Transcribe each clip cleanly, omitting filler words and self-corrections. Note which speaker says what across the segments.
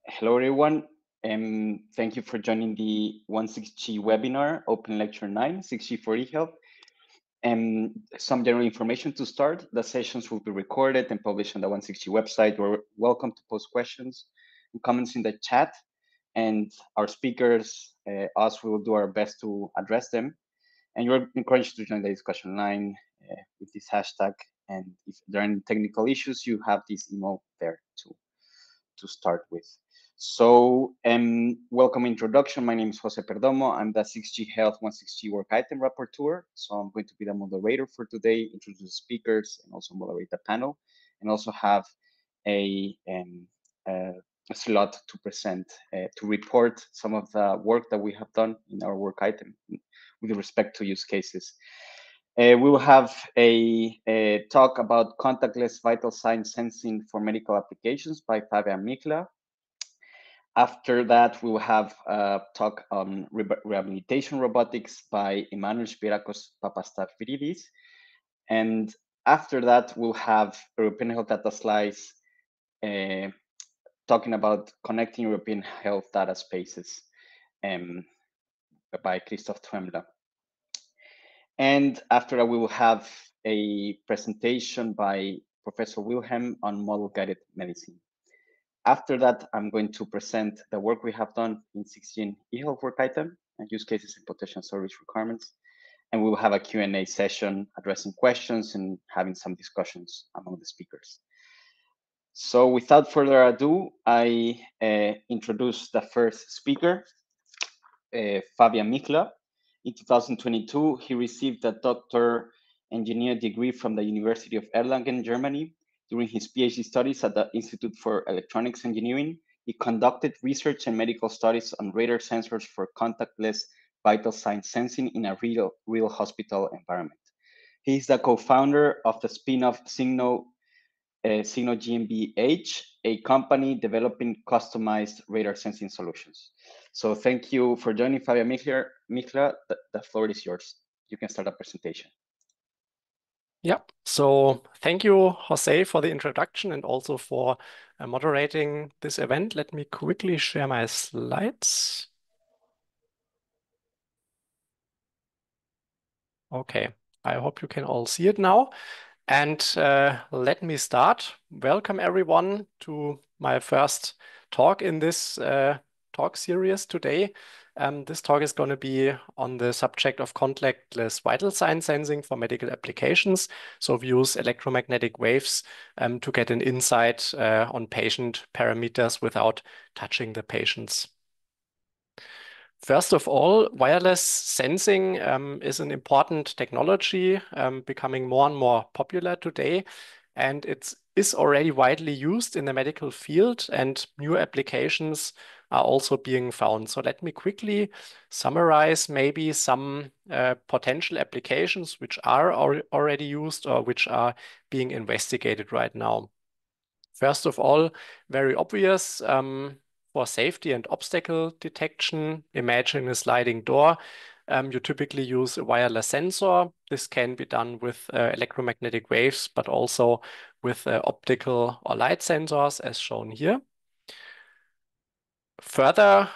Speaker 1: Hello, everyone. Thank you for joining the 16G webinar, Open Lecture 9, 6G for eHealth. Some general information to start. The sessions will be recorded and published on the 16G website. You're welcome to post questions and comments in the chat. And our speakers, us, we will do our best to address them. And you're encouraged to join the discussion line with this hashtag. And if there are any technical issues, you have this email there too to start with. So, welcome introduction. My name is Jose Perdomo. I'm the 6G Health 16G work item rapporteur. So I'm going to be the moderator for today, introduce the speakers, and also moderate the panel, and also have a slot to present, to report some of the work that we have done in our work item with respect to use cases. We will have a talk about contactless vital sign sensing for medical applications by Fabian Mikla. After that, we will have a talk on rehabilitation robotics by Emmanuel Spirakos Papastavridis. And after that, we'll have European Health Data Slice talking about connecting European health data spaces by Christoph Twemler. And after that, we will have a presentation by Professor Wilhelm on model-guided medicine. After that, I'm going to present the work we have done in 16 eHealth work item and use cases and potential storage requirements. And we will have a Q&A session addressing questions and having some discussions among the speakers. So without further ado, I introduce the first speaker, Fabian Mikla. In 2022, he received a doctor engineer degree from the University of Erlangen, Germany. During his PhD studies at the Institute for Electronics Engineering, he conducted research and medical studies on radar sensors for contactless vital sign sensing in a real hospital environment. He is the co-founder of the spin-off Signo GmbH, a company developing customized radar sensing solutions. So thank you for joining, Fabian Mikla. The floor is yours. You can start a presentation.
Speaker 2: Yeah, so thank you, Jose, for the introduction and also for moderating this event. Let me quickly share my slides. Okay, I hope you can all see it now. And let me start. Welcome everyone to my first talk in this talk series today. This talk is going to be on the subject of contactless vital sign sensing for medical applications. So we use electromagnetic waves to get an insight on patient parameters without touching the patients. First of all, wireless sensing is an important technology becoming more and more popular today, and it is already widely used in the medical field, and new applications are also being found. So let me quickly summarize maybe some potential applications which are already used or which are being investigated right now. First of all, very obvious, for safety and obstacle detection. Imagine a sliding door. You typically use a wireless sensor. This can be done with electromagnetic waves, but also with optical or light sensors, as shown here. Further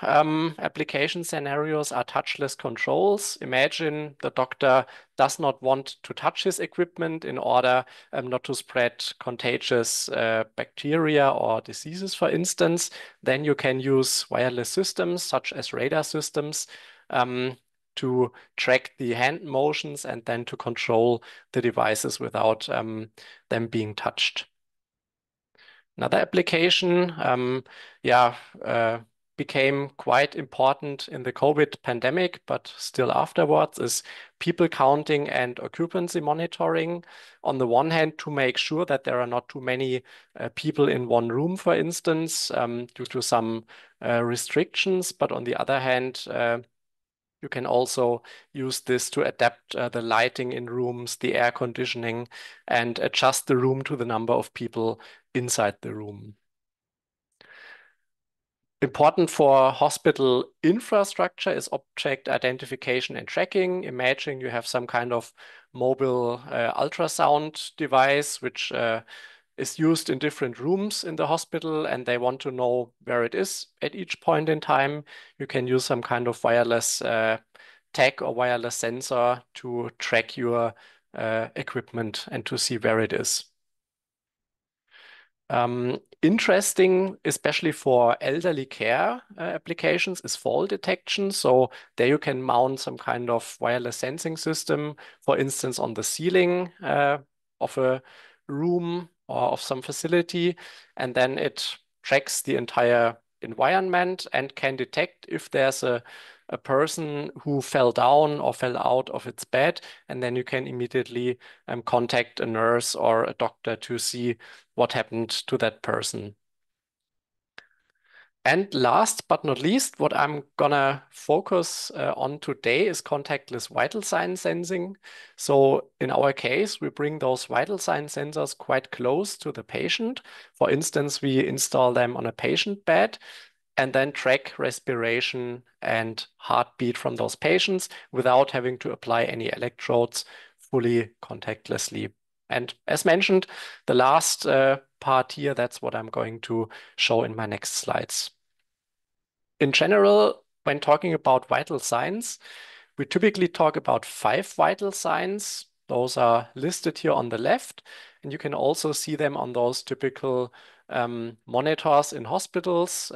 Speaker 2: application scenarios are touchless controls. Imagine the doctor does not want to touch his equipment in order not to spread contagious bacteria or diseases, for instance. Then you can use wireless systems such as radar systems to track the hand motions and then to control the devices without them being touched. Another application, became quite important in the COVID pandemic, but still afterwards, is people counting and occupancy monitoring. On the one hand, to make sure that there are not too many people in one room, for instance, due to some restrictions. But on the other hand, you can also use this to adapt the lighting in rooms, the air conditioning, and adjust the room to the number of people inside the room. Important for hospital infrastructure is object identification and tracking. Imagine you have some kind of mobile ultrasound device which is used in different rooms in the hospital and they want to know where it is at each point in time, you can use some kind of wireless tag or wireless sensor to track your equipment and to see where it is. Interesting, especially for elderly care applications, is fall detection. So there you can mount some kind of wireless sensing system, for instance, on the ceiling of a room or of some facility, and then it tracks the entire environment and can detect if there's a person who fell down or fell out of its bed, and then you can immediately contact a nurse or a doctor to see what happened to that person. And last but not least, what I'm gonna focus on today is contactless vital sign sensing. So in our case, we bring those vital sign sensors quite close to the patient. For instance, we install them on a patient bed and then track respiration and heartbeat from those patients without having to apply any electrodes, fully contactlessly. And as mentioned, the last part here, that's what I'm going to show in my next slides. In general, when talking about vital signs, we typically talk about 5 vital signs. Those are listed here on the left, and you can also see them on those typical monitors in hospitals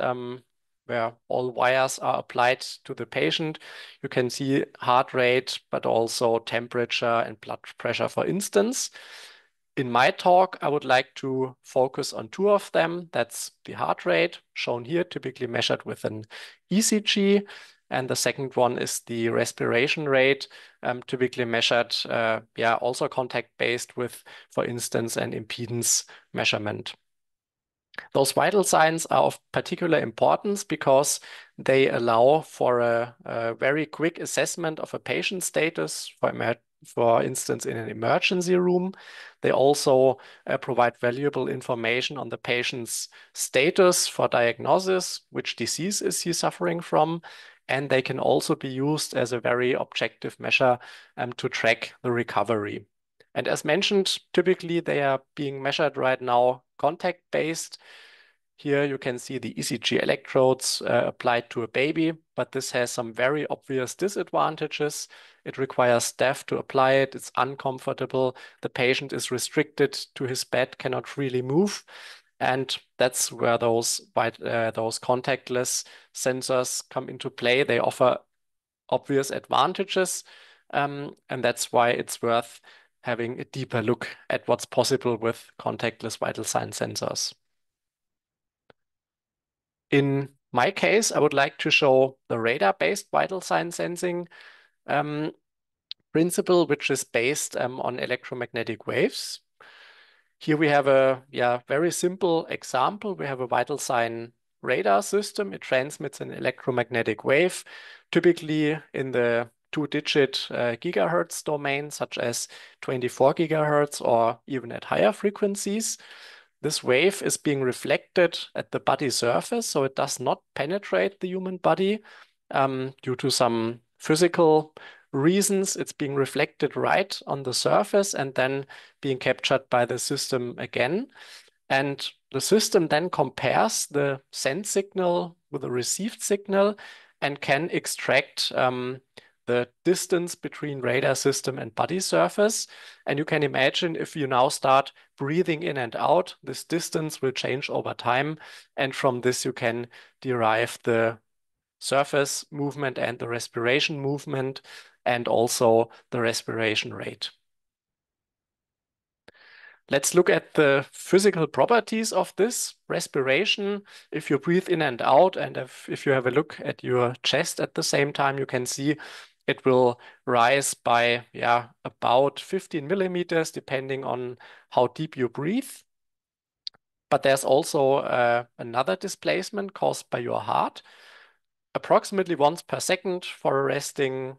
Speaker 2: where all wires are applied to the patient. You can see heart rate, but also temperature and blood pressure, for instance. In my talk, I would like to focus on 2 of them. That's the heart rate, shown here, typically measured with an ECG. And the second one is the respiration rate, typically measured, also contact-based with, for instance, an impedance measurement. Those vital signs are of particular importance because they allow for a very quick assessment of a patient status, for instance, in an emergency room. They also provide valuable information on the patient's status for diagnosis, which disease is he suffering from, and they can also be used as a very objective measure to track the recovery. And as mentioned, typically they are being measured right now contact-based. Here you can see the ECG electrodes applied to a baby, but this has some very obvious disadvantages. It requires staff to apply it. It's uncomfortable. The patient is restricted to his bed, cannot really move. And that's where those contactless sensors come into play. They offer obvious advantages, and that's why it's worth having a deeper look at what's possible with contactless vital sign sensors. In my case, I would like to show the radar-based vital sign sensing principle, which is based on electromagnetic waves. Here we have a very simple example. We have a vital sign radar system. It transmits an electromagnetic wave, typically in the 2-digit gigahertz domain, such as 24 gigahertz or even at higher frequencies. This wave is being reflected at the body surface, so it does not penetrate the human body due to some physical reasons. It's being reflected right on the surface and then being captured by the system again. And the system then compares the sent signal with the received signal and can extract the distance between radar system and body surface. And you can imagine if you now start breathing in and out, this distance will change over time. And from this, you can derive the surface movement and the respiration movement and also the respiration rate. Let's look at the physical properties of this respiration. If you breathe in and out, and if you have a look at your chest at the same time, you can see it will rise by about 15 millimeters, depending on how deep you breathe. But there's also another displacement caused by your heart. Approximately once per second for a resting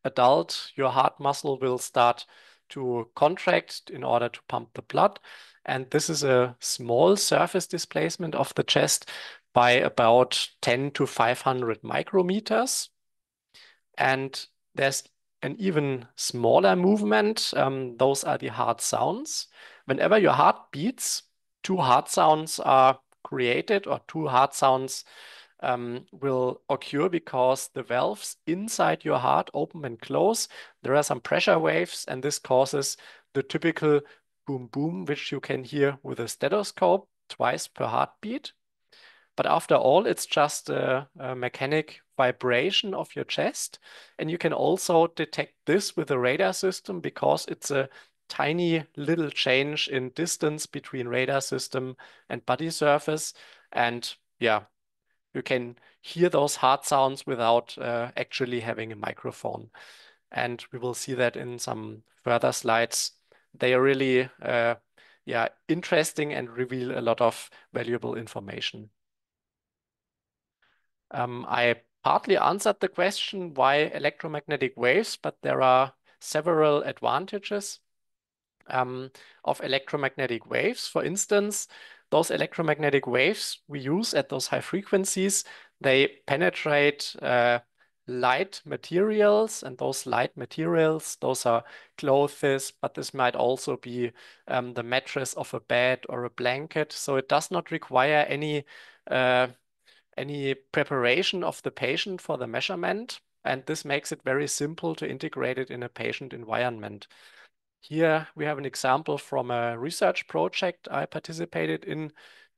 Speaker 2: adult, your heart muscle will start to contract in order to pump the blood. And this is a small surface displacement of the chest by about 10 to 500 micrometers. And there's an even smaller movement. Those are the heart sounds. Whenever your heart beats, two heart sounds are created, or two heart sounds will occur because the valves inside your heart open and close. There are some pressure waves, and this causes the typical boom boom, which you can hear with a stethoscope twice per heartbeat. But after all, it's just a mechanic vibration of your chest. And you can also detect this with a radar system because it's a tiny little change in distance between radar system and body surface. And yeah, you can hear those heart sounds without actually having a microphone. And we will see that in some further slides. They are really yeah, interesting and reveal a lot of valuable information. I partly answered the question why electromagnetic waves, but there are several advantages of electromagnetic waves. For instance, those electromagnetic waves we use at those high frequencies, they penetrate light materials, and those light materials, those are clothes, but this might also be the mattress of a bed or a blanket. So it does not require any preparation of the patient for the measurement, and this makes it very simple to integrate it in a patient environment. Here we have an example from a research project I participated in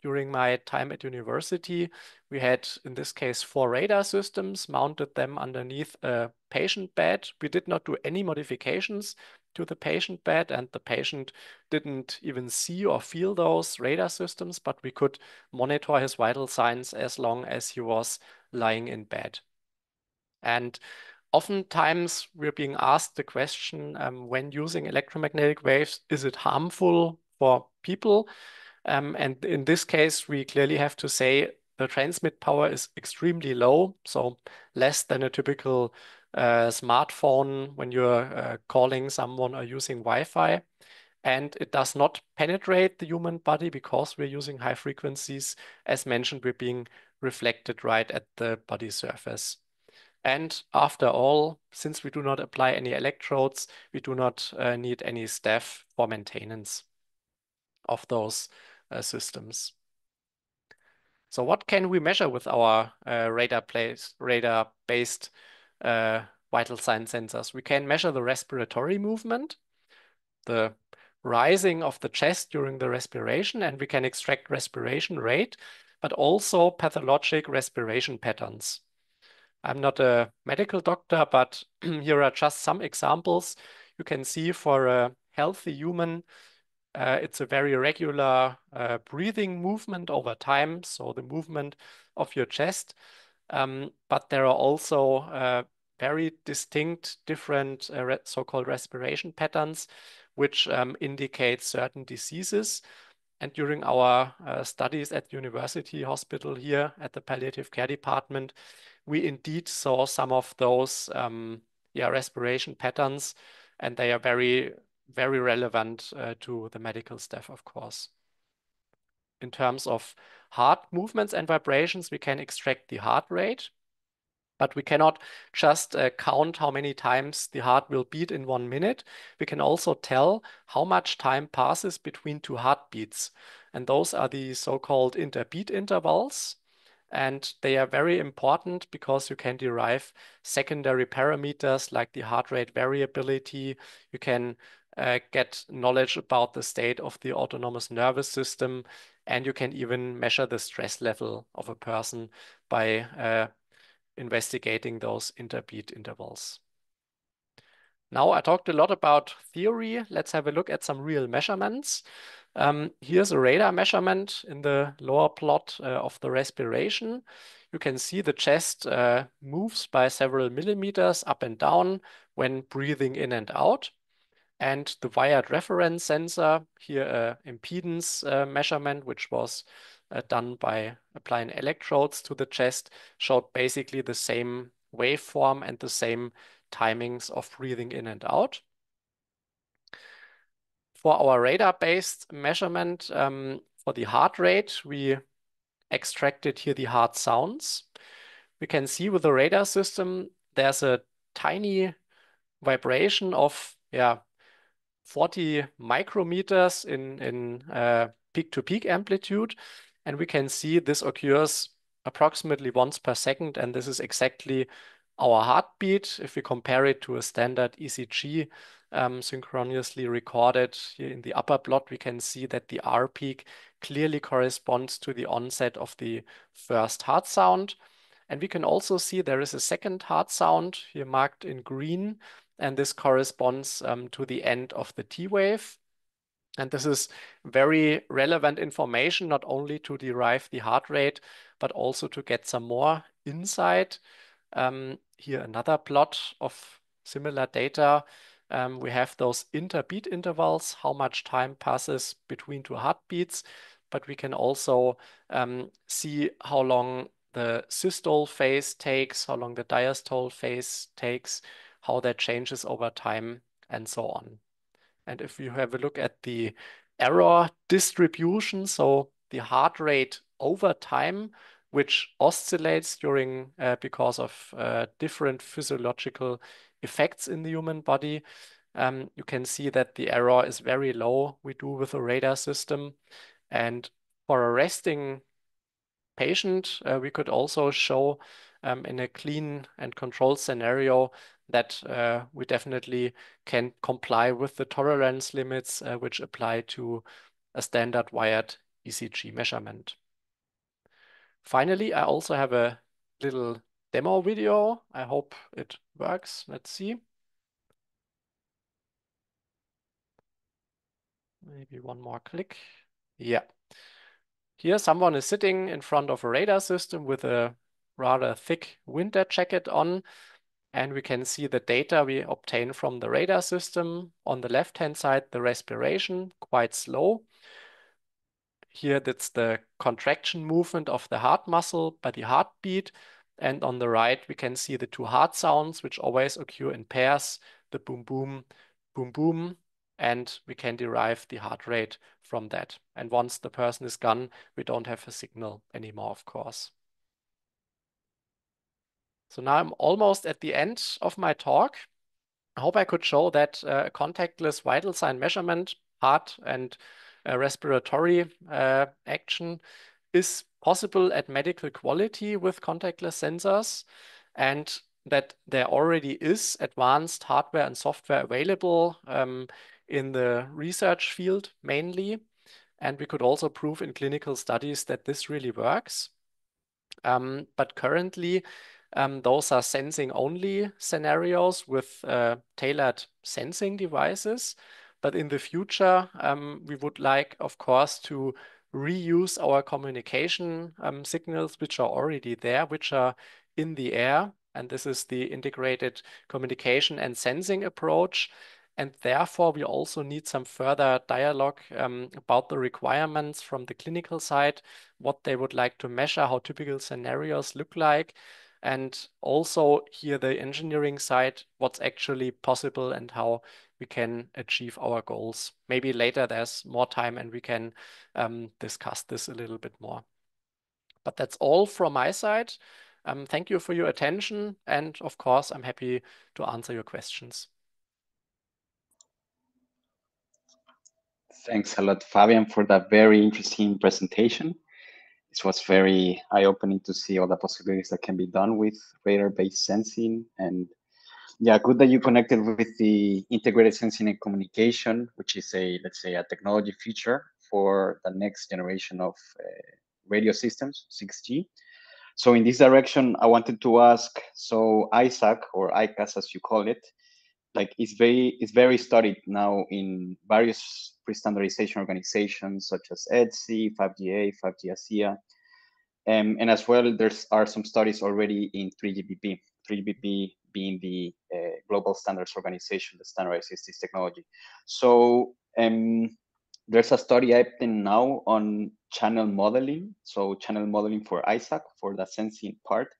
Speaker 2: during my time at university. We had, in this case, 4 radar systems, mounted them underneath a patient bed. We did not do any modifications to the patient bed, and the patient didn't even see or feel those radar systems, but we could monitor his vital signs as long as he was lying in bed. And oftentimes, we're being asked the question, when using electromagnetic waves, is it harmful for people? And in this case, we clearly have to say the transmit power is extremely low, so less than a typical smartphone when you're calling someone or using Wi-Fi. And it does not penetrate the human body because we're using high frequencies. As mentioned, we're being reflected right at the body surface. And after all, since we do not apply any electrodes, we do not need any staff for maintenance of those systems. So what can we measure with our radar-based vital sign sensors? We can measure the respiratory movement, the rising of the chest during the respiration, and we can extract respiration rate, but also pathologic respiration patterns. I'm not a medical doctor, but here are just some examples. You can see for a healthy human, it's a very regular breathing movement over time, so the movement of your chest. But there are also very distinct different so-called respiration patterns, which indicate certain diseases. And during our studies at university hospital here at the palliative care department, we indeed saw some of those respiration patterns, and they are very, very relevant to the medical staff, of course. In terms of heart movements and vibrations, we can extract the heart rate, but we cannot just count how many times the heart will beat in 1 minute. We can also tell how much time passes between 2 heartbeats. And those are the so-called interbeat intervals. And they are very important because you can derive secondary parameters like the heart rate variability. You can get knowledge about the state of the autonomous nervous system, and you can even measure the stress level of a person by investigating those interbeat intervals. Now I talked a lot about theory. Let's have a look at some real measurements. Here's a radar measurement in the lower plot of the respiration. You can see the chest moves by several millimeters up and down when breathing in and out. And the wired reference sensor, here impedance measurement, which was done by applying electrodes to the chest, showed basically the same waveform and the same timings of breathing in and out. For our radar-based measurement for the heart rate, we extracted here the heart sounds. We can see with the radar system, there's a tiny vibration of 40 micrometers in peak-to-peak amplitude. And we can see this occurs approximately once per second. And this is exactly our heartbeat. If we compare it to a standard ECG synchronously recorded here in the upper plot, we can see that the R peak clearly corresponds to the onset of the first heart sound. And we can also see there is a second heart sound here marked in green, and this corresponds to the end of the T wave. And this is very relevant information, not only to derive the heart rate, but also to get some more insight. Here another plot of similar data. We have those interbeat intervals, how much time passes between two heartbeats, but we can also see how long the systole phase takes, how long the diastole phase takes, how that changes over time, and so on. And if you have a look at the error distribution, so the heart rate over time, which oscillates during because of different physiological effects in the human body, you can see that the error is very low. We do with a radar system. And for a resting patient, we could also show in a clean and controlled scenario that we definitely can comply with the tolerance limits which apply to a standard wired ECG measurement. Finally, I also have a little demo video. I hope it works. Let's see. Maybe one more click. Yeah. Here, someone is sitting in front of a radar system with a rather thick winter jacket on, and we can see the data we obtain from the radar system. On the left-hand side, the respiration, quite slow. Here, that's the contraction movement of the heart muscle by the heartbeat. And on the right, we can see the two heart sounds, which always occur in pairs, the boom, boom, boom, boom. And we can derive the heart rate from that. And once the person is gone, we don't have a signal anymore, of course. So now I'm almost at the end of my talk. I hope I could show that contactless vital sign measurement, heart and respiratory action is possible at medical quality with contactless sensors, and that there already is advanced hardware and software available in the research field mainly. And we could also prove in clinical studies that this really works. But currently, those are sensing only scenarios with tailored sensing devices. But in the future, we would like, of course, to reuse our communication signals, which are already there, which are in the air. And this is the integrated communication and sensing approach. And therefore, we also need some further dialogue about the requirements from the clinical side, what they would like to measure, how typical scenarios look like, and also here the engineering side, what's actually possible and how we can achieve our goals. Maybe later there's more time and we can discuss this a little bit more. But that's all from my side. Thank you for your attention. And of course, I'm happy to answer your questions.
Speaker 1: Thanks a lot, Fabian, for that very interesting presentation. This was very eye-opening to see all the possibilities that can be done with radar-based sensing. And yeah, good that you connected with the integrated sensing and communication, which is let's say, a technology feature for the next generation of radio systems, 6G. So in this direction, I wanted to ask, so ISAC, or ICAS as you call it, like it's very studied now in various pre-standardization organizations such as EDSI, 5GA, 5G ASIA, and as well are some studies already in 3GPP. 3GPP being the global standards organization that standardizes this technology. So there's a study happening now on channel modeling. So channel modeling for ISAC, for the sensing part.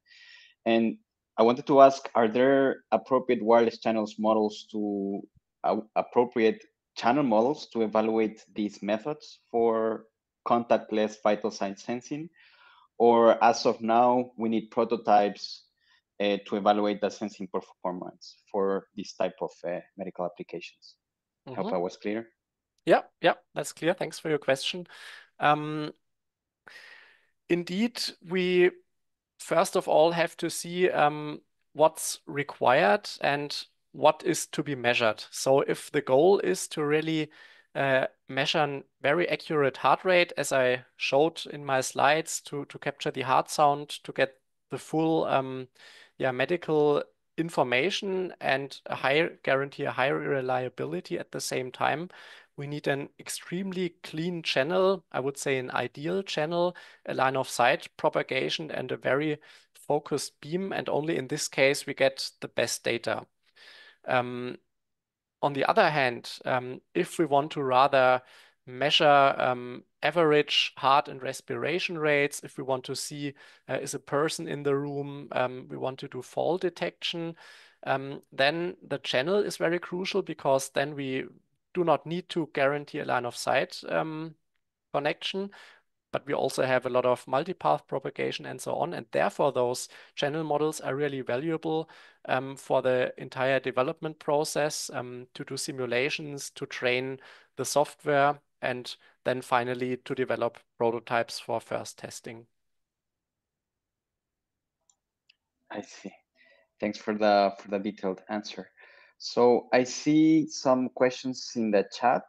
Speaker 1: And I wanted to ask, are there appropriate wireless channels models to appropriate channel models to evaluate these methods for contactless vital sign sensing? Or as of now, we need prototypes to evaluate the sensing performance for this type of medical applications? I hope I was clear.
Speaker 2: Yeah, that's clear. Thanks for your question. Indeed, we first of all have to see what's required and what is to be measured. So if the goal is to really measure a very accurate heart rate, as I showed in my slides, to capture the heart sound, to get the full medical information and guarantee a high reliability at the same time, we need an extremely clean channel, I would say an ideal channel, a line of sight propagation, and a very focused beam. And only in this case, we get the best data. On the other hand, if we want to rather measure average heart and respiration rates, if we want to see is a person in the room, we want to do fall detection, then the channel is very crucial because then we do not need to guarantee a line of sight connection, but we also have a lot of multipath propagation and so on. And therefore, those channel models are really valuable for the entire development process, to do simulations, to train the software, and then finally to develop prototypes for first testing.
Speaker 1: I see. Thanks for the detailed answer. So I see some questions in the chat.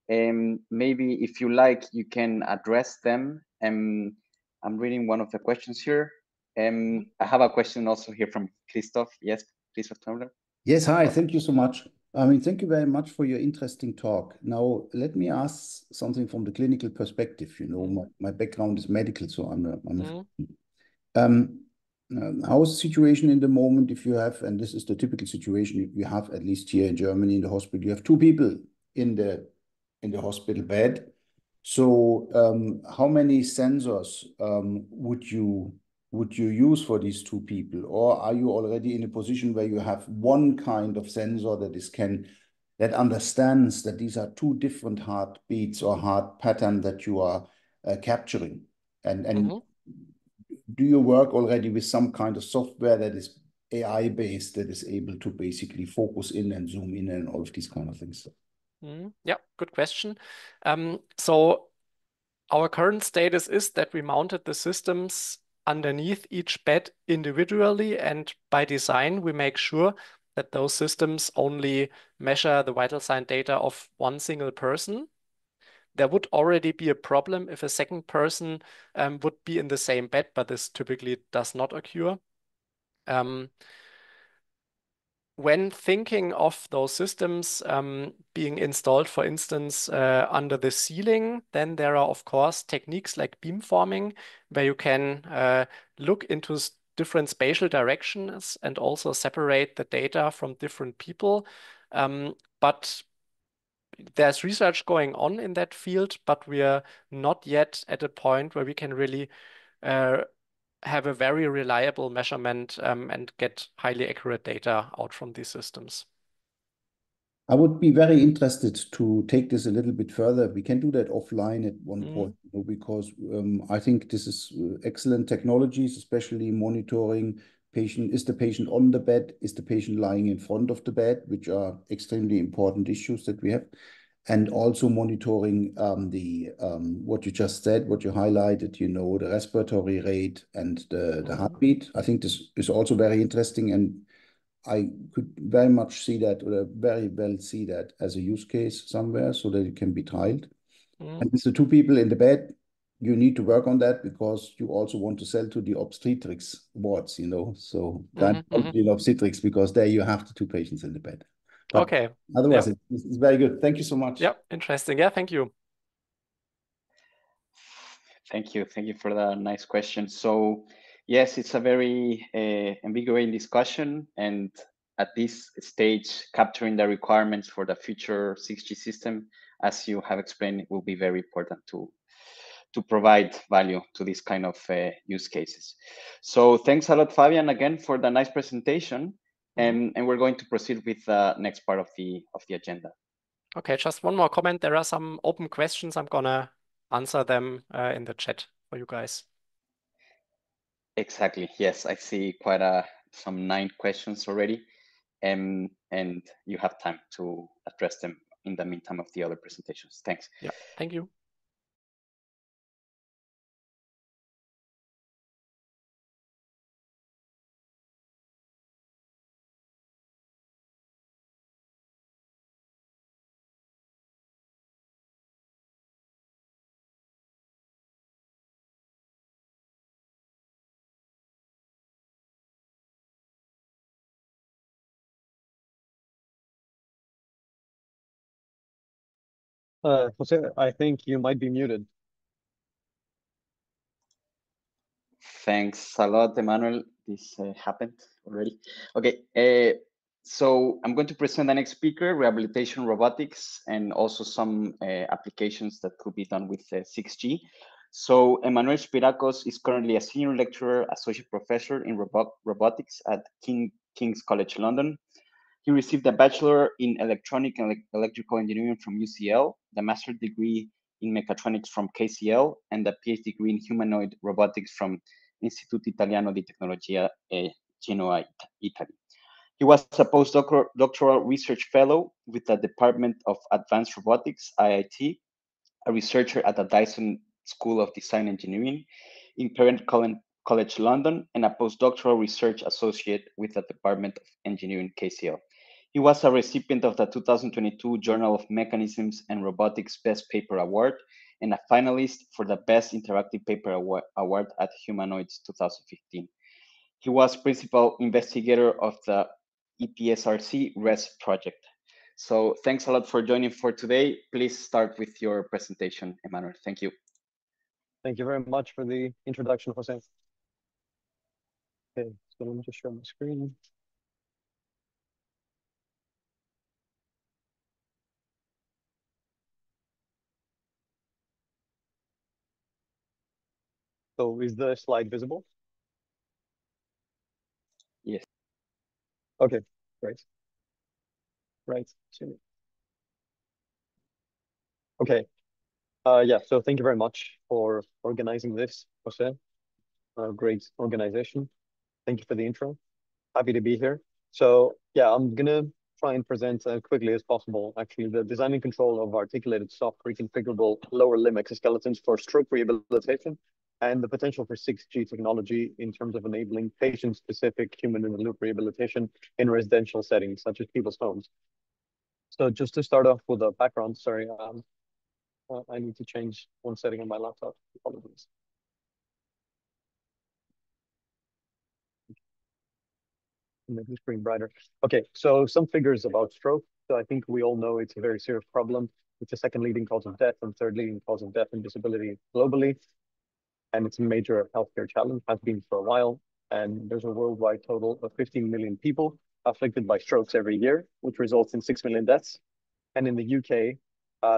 Speaker 1: Maybe if you like, you can address them. I'm reading one of the questions here. I have a question also here from Christoph. Yes, Christoph Turner.
Speaker 3: Yes, hi. Thank you so much. Thank you very much for your interesting talk. Now, let me ask something from the clinical perspective. You know, my background is medical, so how's the situation in the moment if you have, and this is the typical situation you have, at least here in Germany in the hospital, you have two people in the hospital bed. So how many sensors would you use for these two people? Or are you already in a position where you have one kind of sensor that understands that these are two different heartbeats or heart pattern that you are capturing? And do you work already with some kind of software that is AI-based, that is able to basically focus in and zoom in and all of these kind of things?
Speaker 2: Yeah, good question. So our current status is that we mounted the systems underneath each bed individually, and by design, we make sure that those systems only measure the vital sign data of one single person. There would already be a problem if a second person would be in the same bed, but this typically does not occur. When thinking of those systems being installed, for instance, under the ceiling, then there are, of course, techniques like beamforming, where you can look into different spatial directions and also separate the data from different people. But there's research going on in that field, but we are not yet at a point where we can really have a very reliable measurement and get highly accurate data out from these systems.
Speaker 3: I would be very interested to take this a little bit further. We can do that offline at one point, because I think this is excellent technologies, especially monitoring patient. Is the patient on the bed? Is the patient lying in front of the bed? Which are extremely important issues that we have. And also monitoring what you just said, what you highlighted, you know, the respiratory rate and the heartbeat. I think this is also very interesting, and I could very much see that, or very well see that as a use case somewhere so that it can be trialed. And with the two people in the bed, you need to work on that because you also want to sell to the obstetrics wards, you know, so gynecology and obstetrics, because there you have the two patients in the bed. But
Speaker 2: okay.
Speaker 3: Otherwise, it's very good. Thank you so much.
Speaker 2: Yeah, interesting. Yeah, thank you.
Speaker 1: Thank you. Thank you for that nice question. So, yes, it's a very invigorating discussion. And at this stage, capturing the requirements for the future 6G system, as you have explained, will be very important to provide value to this kind of use cases. So thanks a lot, Fabian, again for the nice presentation. And we're going to proceed with the next part of the agenda.
Speaker 2: Okay, just one more comment. There are some open questions. I'm gonna answer them in the chat for you guys.
Speaker 1: Exactly. Yes, I see quite some 9 questions already, and you have time to address them in the meantime of the other presentations. Thanks.
Speaker 2: Yeah, thank you.
Speaker 4: Jose, I think you might be muted.
Speaker 1: Thanks a lot, Emmanuel. This happened already. Okay, so I'm going to present the next speaker, rehabilitation robotics, and also some applications that could be done with 6G. So Emmanuel Spirakos is currently a senior lecturer, associate professor in robotics at King's College London. He received a bachelor in electronic and electrical engineering from UCL, the master's degree in mechatronics from KCL, and a PhD degree in humanoid robotics from Istituto Italiano di Tecnologia Genoa, Italy. He was a postdoctoral research fellow with the Department of Advanced Robotics, IIT, a researcher at the Dyson School of Design Engineering, in Parent College London, and a postdoctoral research associate with the Department of Engineering, KCL. He was a recipient of the 2022 Journal of Mechanisms and Robotics Best Paper Award and a finalist for the Best Interactive Paper Award at Humanoids 2015. He was principal investigator of the EPSRC REST project. So thanks a lot for joining for today. Please start with your presentation, Emmanuel. Thank you.
Speaker 4: Thank you very much for the introduction, Jose. Okay, so let me just share my screen. So is the slide visible?
Speaker 1: Yes.
Speaker 4: Okay, great. Right. Okay. Yeah, so thank you very much for organizing this, Jose. Great organization. Thank you for the intro. Happy to be here. So yeah, I'm gonna try and present as quickly as possible, actually, the design and control of articulated soft reconfigurable lower limb exoskeletons for stroke rehabilitation and the potential for 6G technology in terms of enabling patient-specific human-in-the-loop rehabilitation in residential settings, such as people's homes. So just to start off with a background, sorry, I need to change one setting on my laptop. Apologies. Make the screen brighter. Okay, so some figures about stroke. So I think we all know it's a very serious problem. It's the second leading cause of death and third leading cause of death and disability globally. And it's a major healthcare challenge, has been for a while. And there's a worldwide total of 15 million people afflicted by strokes every year, which results in 6 million deaths. And in the UK,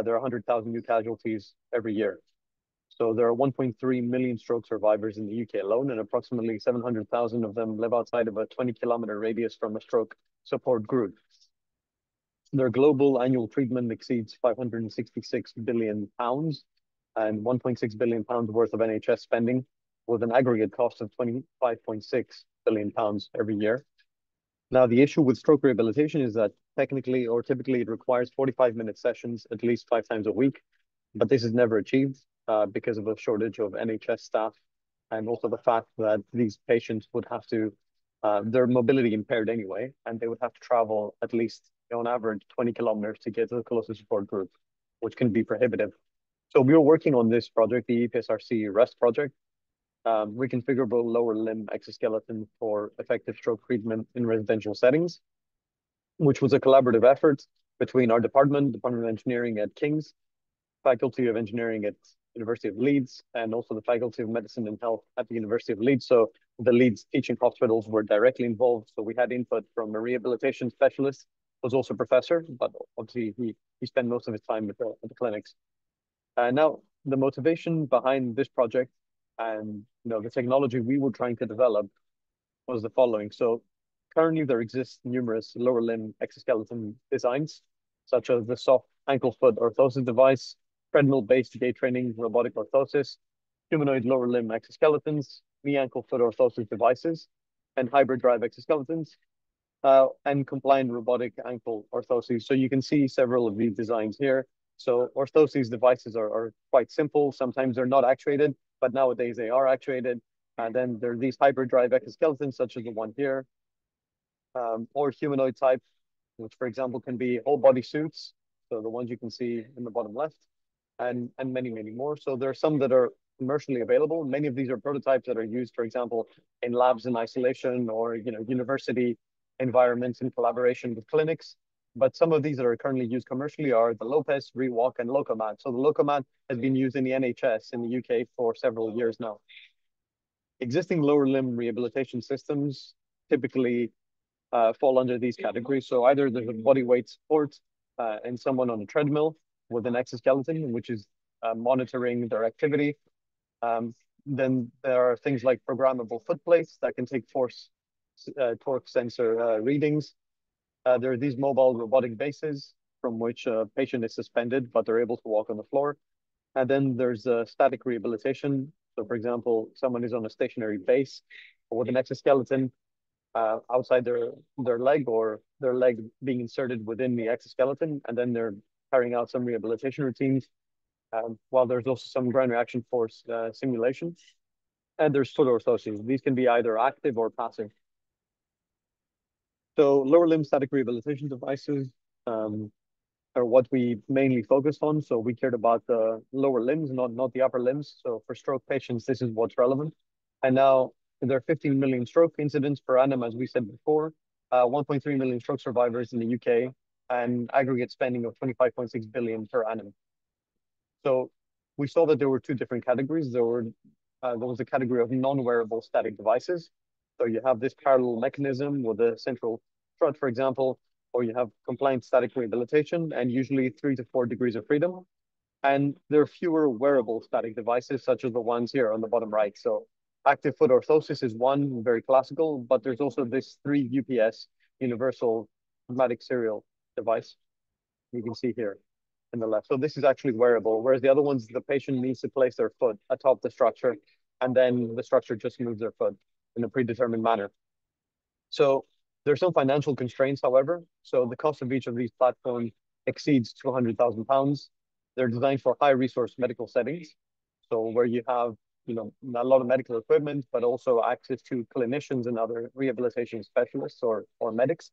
Speaker 4: there are 100,000 new casualties every year. So there are 1.3 million stroke survivors in the UK alone, and approximately 700,000 of them live outside of a 20-kilometer radius from a stroke support group. Their global annual treatment exceeds 566 billion pounds and 1.6 billion pounds worth of NHS spending, with an aggregate cost of 25.6 billion pounds every year. Now, the issue with stroke rehabilitation is that technically or typically it requires 45-minute sessions at least 5 times a week, but this is never achieved because of a shortage of NHS staff and also the fact that these patients would have to, their mobility impaired anyway, and they would have to travel at least on average 20 kilometers to get to the closest support group, which can be prohibitive. So we were working on this project, the EPSRC REST project, reconfigurable lower limb exoskeleton for effective stroke treatment in residential settings, which was a collaborative effort between our Department of Engineering at King's, Faculty of Engineering at University of Leeds, and also the Faculty of Medicine and Health at the University of Leeds. So the Leeds teaching hospitals were directly involved. So we had input from a rehabilitation specialist, who was also a professor, but obviously he spent most of his time at the clinics. Now, the motivation behind this project and the technology we were trying to develop was the following. So currently there exist numerous lower limb exoskeleton designs, such as the soft ankle foot orthosis device, treadmill-based gait training robotic orthosis, humanoid lower limb exoskeletons, knee ankle foot orthosis devices, and hybrid drive exoskeletons. and compliant robotic ankle orthoses. So you can see several of these designs here. So orthoses devices are quite simple. Sometimes they're not actuated, but nowadays they are actuated. And then there are these hyperdrive exoskeletons, such as the one here, or humanoid type, which, for example, can be whole body suits. So the ones you can see in the bottom left, and many, many more. So there are some that are commercially available. Many of these are prototypes that are used, for example, in labs in isolation or university environments in collaboration with clinics. But some of these that are currently used commercially are the Lopez, Rewalk, and Locomat. So the Locomat has been used in the NHS in the UK for several years now. Existing lower limb rehabilitation systems typically fall under these categories. So either there's a body weight support and someone on a treadmill with an exoskeleton, which is monitoring their activity. Then there are things like programmable foot plates that can take torque sensor readings. There are these mobile robotic bases from which a patient is suspended, but they're able to walk on the floor. And then there's static rehabilitation. So for example, someone is on a stationary base with an exoskeleton outside their leg, or their leg being inserted within the exoskeleton, and then they're carrying out some rehabilitation routines. While there's also some ground reaction force simulation. And there's foot orthoses. These can be either active or passive. So lower limb static rehabilitation devices are what we mainly focused on. So we cared about the lower limbs, not the upper limbs. So for stroke patients, this is what's relevant. And now there are 15 million stroke incidents per annum, as we said before, 1.3 million stroke survivors in the UK, and aggregate spending of 25.6 billion per annum. So we saw that there were two different categories. There was a category of non-wearable static devices. So you have this parallel mechanism with a central strut, for example, or you have compliant static rehabilitation and usually 3 to 4 degrees of freedom. And there are fewer wearable static devices, such as the ones here on the bottom right. So active foot orthosis is one, very classical, but there's also this 3 UPS, universal pneumatic serial device you can see here in the left. So this is actually wearable, whereas the other ones, the patient needs to place their foot atop the structure, and then the structure just moves their foot in a predetermined manner. So there's some financial constraints, however. So the cost of each of these platforms exceeds £200,000. They're designed for high resource medical settings. So where you have, a lot of medical equipment, but also access to clinicians and other rehabilitation specialists or medics.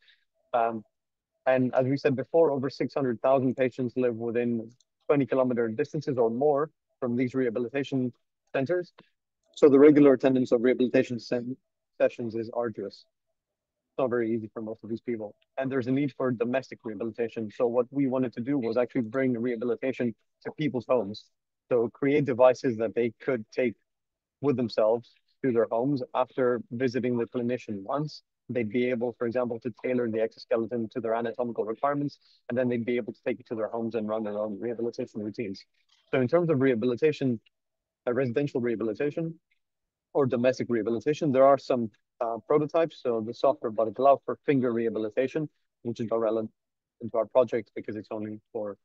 Speaker 4: And as we said before, over 600,000 patients live within 20-kilometer distances or more from these rehabilitation centers. So the regular attendance of rehabilitation sessions is arduous. It's not very easy for most of these people. And there's a need for domestic rehabilitation. So what we wanted to do was actually bring rehabilitation to people's homes. So create devices that they could take with themselves to their homes after visiting the clinician once. They'd be able, for example, to tailor the exoskeleton to their anatomical requirements, and then they'd be able to take it to their homes and run their own rehabilitation routines. So in terms of rehabilitation, residential rehabilitation or domestic rehabilitation, there are some prototypes. So the soft robotic glove for finger rehabilitation, which is not relevant into our project because it's only for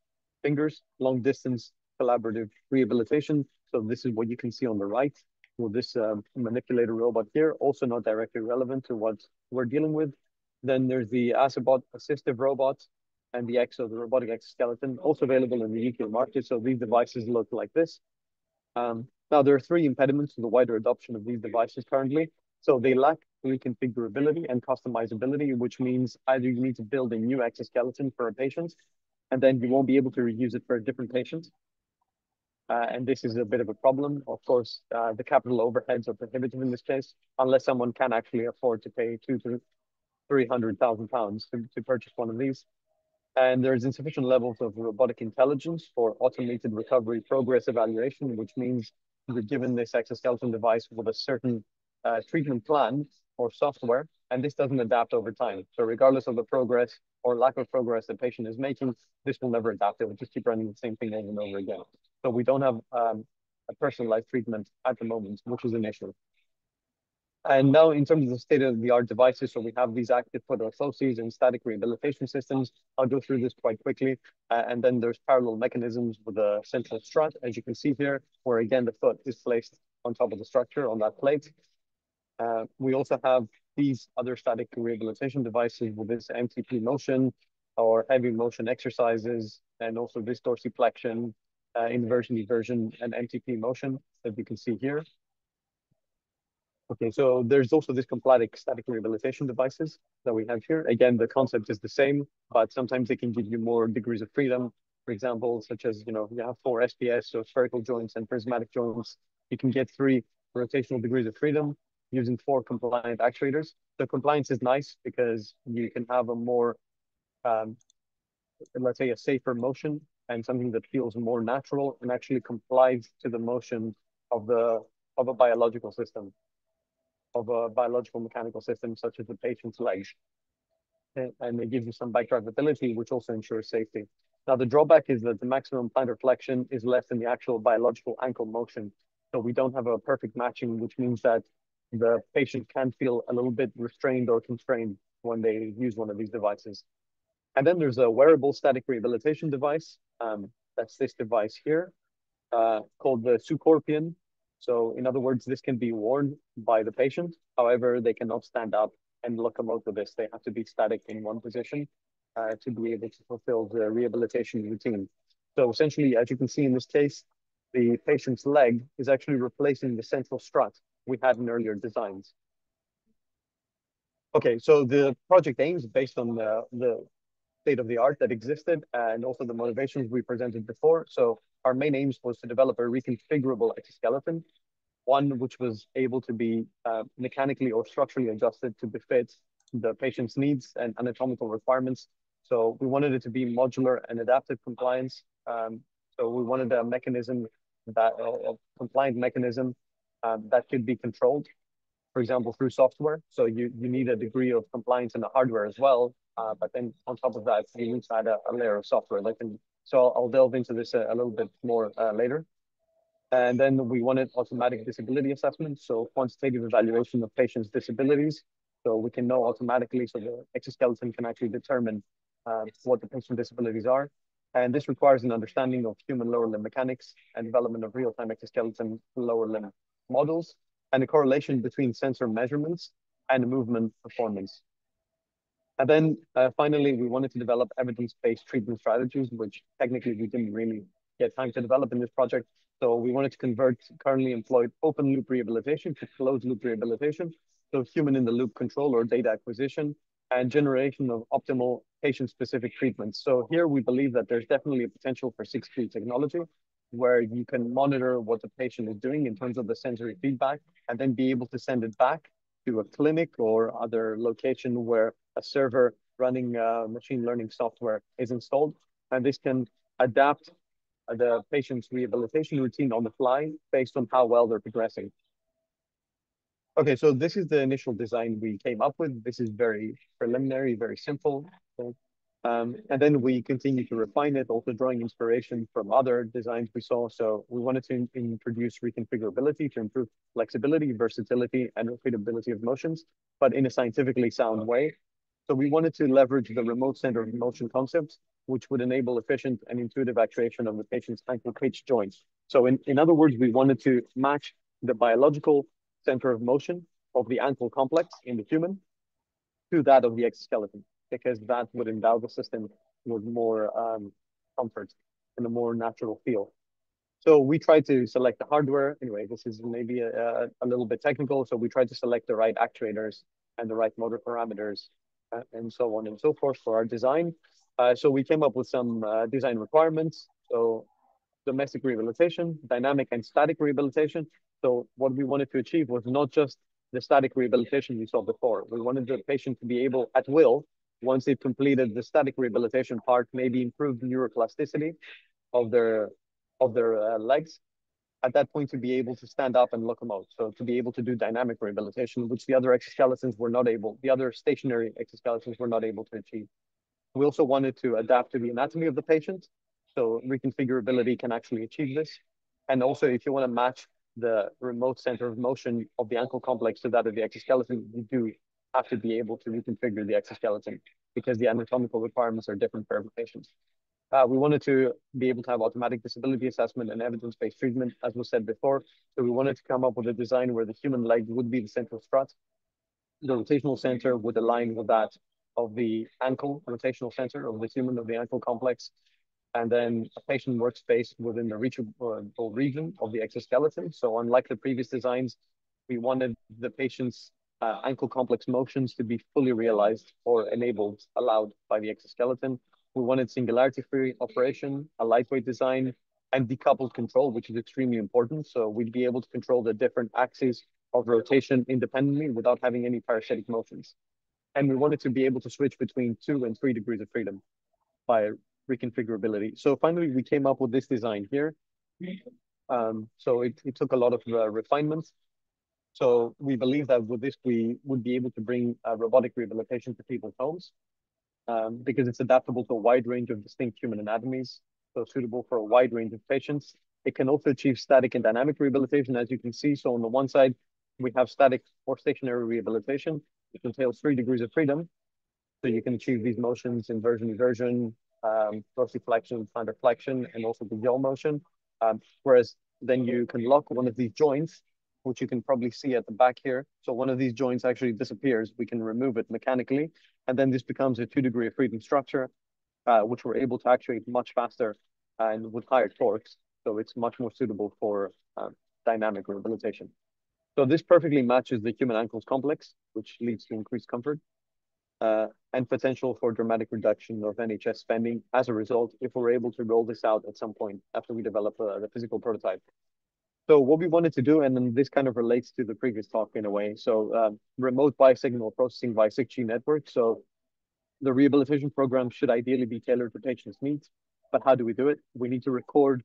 Speaker 4: fingers, long distance collaborative rehabilitation. So this is what you can see on the right with this manipulator robot here, also not directly relevant to what we're dealing with. Then there's the Acebot assistive robot and the the robotic exoskeleton, also available in the UK market. So these devices look like this. Now, there are 3 impediments to the wider adoption of these devices currently. So they lack reconfigurability and customizability, which means either you need to build a new exoskeleton for a patient, and then you won't be able to reuse it for a different patient. And this is a bit of a problem. Of course, the capital overheads are prohibitive in this case, unless someone can actually afford to pay £200,000 to £300,000 to purchase one of these. And there's insufficient levels of robotic intelligence for automated recovery progress evaluation, which means you're given this exoskeleton device with a certain treatment plan or software, and this doesn't adapt over time. So regardless of the progress or lack of progress the patient is making, this will never adapt. It will just keep running the same thing over and over again. So we don't have a personalized treatment at the moment, which is an issue. And now in terms of the state-of-the-art devices, so we have these active foot orthoses and static rehabilitation systems. I'll go through this quite quickly. And then there's parallel mechanisms with a central strut, as you can see here, where again, the foot is placed on top of the structure on that plate. We also have these other static rehabilitation devices with this MTP motion or heavy motion exercises, and also this dorsiflexion, inversion, eversion, and MTP motion that you can see here. Okay, so there's also this compliant static rehabilitation devices that we have here. Again, the concept is the same, but sometimes they can give you more degrees of freedom. For example, such as, you have 4 SPS, so spherical joints and prismatic joints. You can get 3 rotational degrees of freedom using 4 compliant actuators. So compliance is nice because you can have a more, let's say, a safer motion and something that feels more natural and actually complies to the motion of a biological system, of a biological mechanical system, such as the patient's legs. And it gives you some bike drivability, which also ensures safety. Now, the drawback is that the maximum plantar flexion is less than the actual biological ankle motion. So we don't have a perfect matching, which means that the patient can feel a little bit restrained or constrained when they use one of these devices. And then there's a wearable static rehabilitation device. That's this device here, called the Sucorpion. So in other words, this can be worn by the patient. However, they cannot stand up and locomote with this. They have to be static in one position to be able to fulfill the rehabilitation routine. So essentially, as you can see in this case, the patient's leg is actually replacing the central strut we had in earlier designs. Okay, so the project aims based on the state of the art that existed and also the motivations we presented before. So our main aims was to develop a reconfigurable exoskeleton, one which was able to be mechanically or structurally adjusted to befit the patient's needs and anatomical requirements. So we wanted it to be modular and adaptive compliance. So we wanted a mechanism, a compliant mechanism that could be controlled, for example, through software. So you need a degree of compliance in the hardware as well. But then on top of that, you need to add a layer of software. So I'll delve into this a little bit more later. And then we wanted automatic disability assessment, so quantitative evaluation of patients' disabilities. So we can know automatically, so the exoskeleton can actually determine what the patient disabilities are. And this requires an understanding of human lower limb mechanics and development of real-time exoskeleton lower limb models, and a correlation between sensor measurements and movement performance. And then finally, we wanted to develop evidence-based treatment strategies, which technically we didn't really get time to develop in this project. So we wanted to convert currently employed open loop rehabilitation to closed loop rehabilitation. So human in the loop control or data acquisition and generation of optimal patient-specific treatments. So here we believe that there's definitely a potential for 6G technology, where you can monitor what the patient is doing in terms of the sensory feedback, and then be able to send it back to a clinic or other location where a server running machine learning software is installed. And this can adapt the patient's rehabilitation routine on the fly based on how well they're progressing. Okay, so this is the initial design we came up with. This is very preliminary, very simple. And then we continue to refine it, also drawing inspiration from other designs we saw. So we wanted to introduce reconfigurability to improve flexibility, versatility, and repeatability of motions, but in a scientifically sound way. So we wanted to leverage the remote center of motion concept, which would enable efficient and intuitive actuation of the patient's ankle pitch joints. So in other words, we wanted to match the biological center of motion of the ankle complex in the human to that of the exoskeleton, because that would endow the system with more comfort and a more natural feel. So we tried to select the hardware. Anyway, this is maybe a little bit technical. So we tried to select the right actuators and the right motor parameters and so on and so forth for our design. So we came up with some design requirements. So domestic rehabilitation, dynamic and static rehabilitation. So what we wanted to achieve was not just the static rehabilitation you saw before. We wanted the patient to be able, at will, once they've completed the static rehabilitation part, maybe improve the neuroplasticity of their legs. At that point, to be able to stand up and locomote. So to be able to do dynamic rehabilitation, which the other exoskeletons were not able, the other stationary exoskeletons were not able to achieve. We also wanted to adapt to the anatomy of the patient. So reconfigurability can actually achieve this. And also, if you want to match the remote center of motion of the ankle complex to that of the exoskeleton, you do have to be able to reconfigure the exoskeleton because the anatomical requirements are different for every patient. We wanted to be able to have automatic disability assessment and evidence-based treatment, as was said before. So we wanted to come up with a design where the human leg would be the central strut. The rotational center would align with that of the ankle rotational center of the human of the ankle complex, and then a patient workspace within the reachable region of the exoskeleton. So unlike the previous designs, we wanted the patient's ankle complex motions to be fully realized or enabled, allowed by the exoskeleton. We wanted singularity-free operation, a lightweight design, and decoupled control, which is extremely important. So we'd be able to control the different axes of rotation independently without having any parasitic motions. And we wanted to be able to switch between 2 and 3 degrees of freedom by reconfigurability. So finally, we came up with this design here. So it took a lot of refinements. So we believe that with this, we would be able to bring robotic rehabilitation to people's homes because it's adaptable to a wide range of distinct human anatomies, so suitable for a wide range of patients. It can also achieve static and dynamic rehabilitation, as you can see. So on the one side, we have static or stationary rehabilitation, which entails 3 degrees of freedom. So you can achieve these motions, inversion, eversion, dorsiflexion, plantar flexion, and also the yaw motion. Whereas then you can lock one of these joints, which you can probably see at the back here. So one of these joints actually disappears. We can remove it mechanically. And then this becomes a 2 degree of freedom structure, which we're able to actuate much faster and with higher torques. So it's much more suitable for dynamic rehabilitation. So this perfectly matches the human ankles complex, which leads to increased comfort and potential for dramatic reduction of NHS spending as a result, if we're able to roll this out at some point after we develop the physical prototype. So what we wanted to do, and then this kind of relates to the previous talk in a way. So remote biosignal processing by 6G network. So the rehabilitation program should ideally be tailored to patients' needs. But how do we do it? We need to record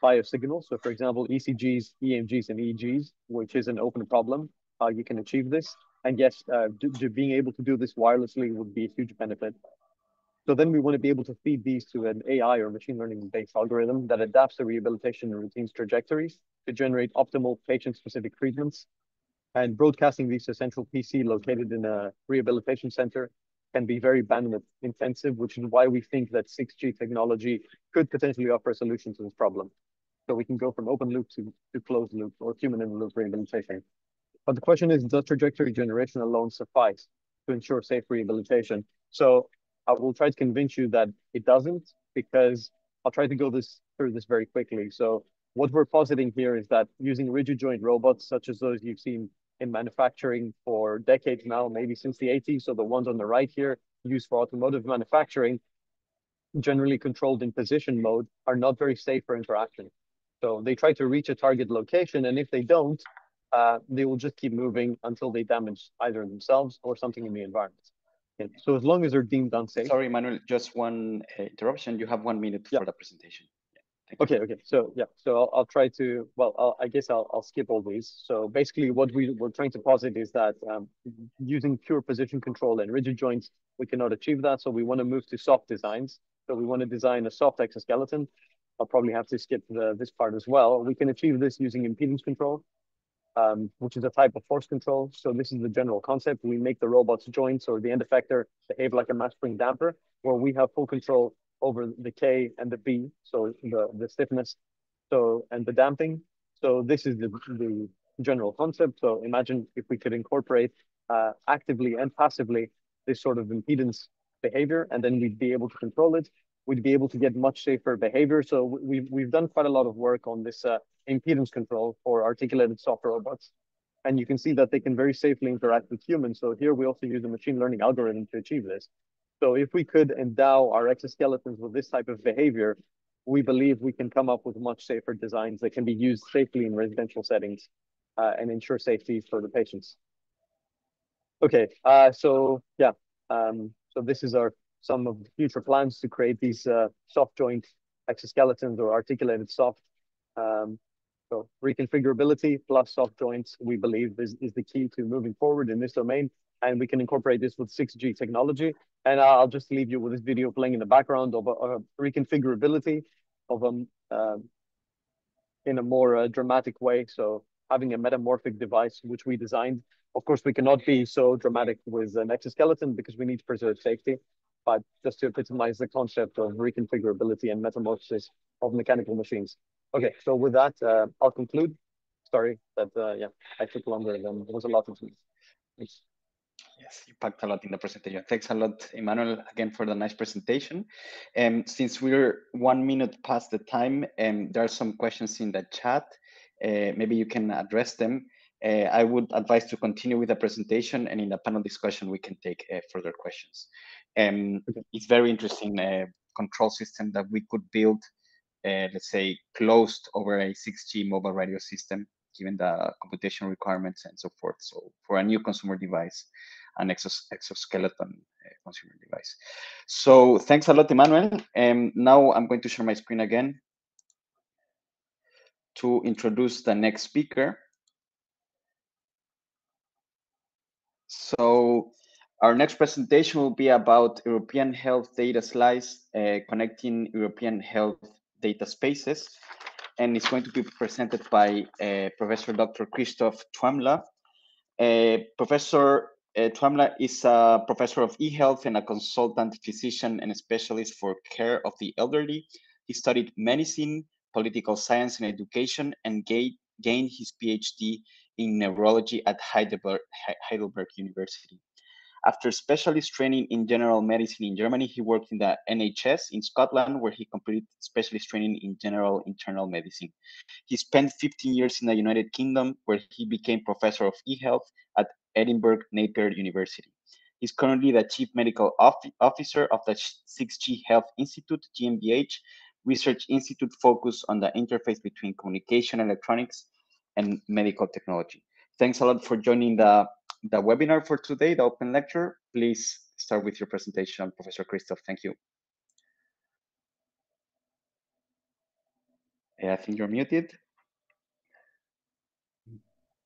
Speaker 4: biosignals. So for example, ECGs, EMGs, and EEGs, which is an open problem. You can achieve this. And yes, being able to do this wirelessly would be a huge benefit. So then we want to be able to feed these to an AI or machine learning-based algorithm that adapts the rehabilitation routine's trajectories to generate optimal patient-specific treatments. And broadcasting these to a central PC located in a rehabilitation center can be very bandwidth intensive, which is why we think that 6G technology could potentially offer a solution to this problem. So we can go from open loop to closed loop or human in the loop rehabilitation. But the question is, does trajectory generation alone suffice to ensure safe rehabilitation? So I will try to convince you that it doesn't, because I'll try to go through this very quickly. So what we're positing here is that using rigid joint robots, such as those you've seen in manufacturing for decades now, maybe since the 80s, so the ones on the right here, used for automotive manufacturing, generally controlled in position mode, are not very safe for interaction. So they try to reach a target location, and if they don't, they will just keep moving until they damage either themselves or something in the environment. Okay. So as long as they're deemed unsafe.
Speaker 1: Sorry, Manuel, just one interruption. You have 1 minute for the presentation.
Speaker 4: Okay. So yeah, so I'll try to, well, I guess I'll skip all these. So basically what we're trying to posit is that using pure position control and rigid joints, we cannot achieve that. So we want to move to soft designs. So we want to design a soft exoskeleton. I'll probably have to skip this part as well. We can achieve this using impedance control, which is a type of force control. So this is the general concept. We make the robot's joints or the end effector behave like a mass spring damper, where we have full control over the K and the B, so the stiffness, so and the damping. So this is the general concept. So imagine if we could incorporate actively and passively this sort of impedance behavior, and then we'd be able to control it. We'd be able to get much safer behavior. So we've done quite a lot of work on this impedance control for articulated soft robots. And you can see that they can very safely interact with humans. So here we also use a machine learning algorithm to achieve this. So if we could endow our exoskeletons with this type of behavior, we believe we can come up with much safer designs that can be used safely in residential settings and ensure safety for the patients. Okay, so yeah, so this is some of the future plans to create these soft joint exoskeletons or articulated soft. So reconfigurability plus soft joints, we believe is the key to moving forward in this domain. And we can incorporate this with 6G technology. And I'll just leave you with this video playing in the background of a reconfigurability of in a more dramatic way. So having a metamorphic device, which we designed. Of course, we cannot be so dramatic with an exoskeleton because we need to preserve safety. but just to epitomize the concept of reconfigurability and metamorphosis of mechanical machines. Okay, so with that, I'll conclude. Sorry that yeah, I took longer than there was a lot of me. Thanks.
Speaker 1: Yes, you packed a lot in the presentation. Thanks a lot, Emmanuel, again for the nice presentation. Since we're 1 minute past the time, there are some questions in the chat. Maybe you can address them. I would advise to continue with the presentation, and in the panel discussion, we can take further questions.
Speaker 4: Okay.
Speaker 1: It's very interesting control system that we could build, let's say, closed over a 6G mobile radio system, given the computation requirements and so forth. So for a new consumer device, an exoskeleton consumer device. So thanks a lot, Emmanuel. Now I'm going to share my screen again to introduce the next speaker. So our next presentation will be about European health data slice, connecting European health data spaces. And it's going to be presented by Professor Dr. Christoph Twamla. Professor Twamla is a professor of eHealth and a consultant physician and a specialist for care of the elderly. He studied medicine, political science, and education, and gained his PhD in neurology at Heidelberg University. After specialist training in general medicine in Germany, he worked in the NHS in Scotland, where he completed specialist training in general internal medicine. He spent 15 years in the United Kingdom, where he became professor of eHealth at Edinburgh Napier University. He's currently the Chief Medical Officer of the 6G Health Institute, GmbH, research institute focused on the interface between communication electronics and medical technology. Thanks a lot for joining the webinar for today, the open lecture. Please start with your presentation, Professor Christoph. Thank you. I think you're muted.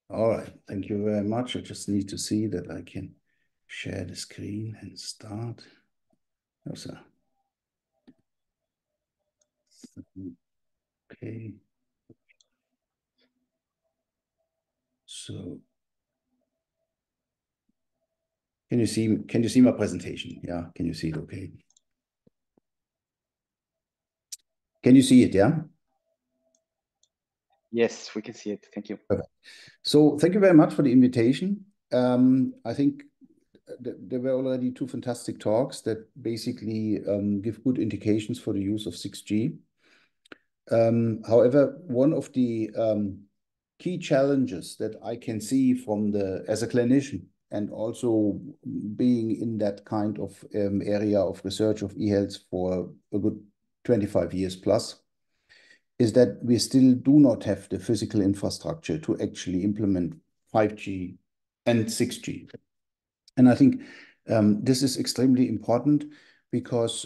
Speaker 3: All right, thank you very much. I just need to see that I can share the screen and start. Okay. So can you see my presentation? Yeah, can you see it okay? Can you see it, yeah?
Speaker 1: Yes, we can see it. Thank you.
Speaker 3: Perfect. So thank you very much for the invitation. I think there were already two fantastic talks that basically give good indications for the use of 6G. However, one of the key challenges that I can see from as a clinician and also being in that kind of area of research of eHealth for a good 25 years plus is that we still do not have the physical infrastructure to actually implement 5G and 6G. And I think this is extremely important because,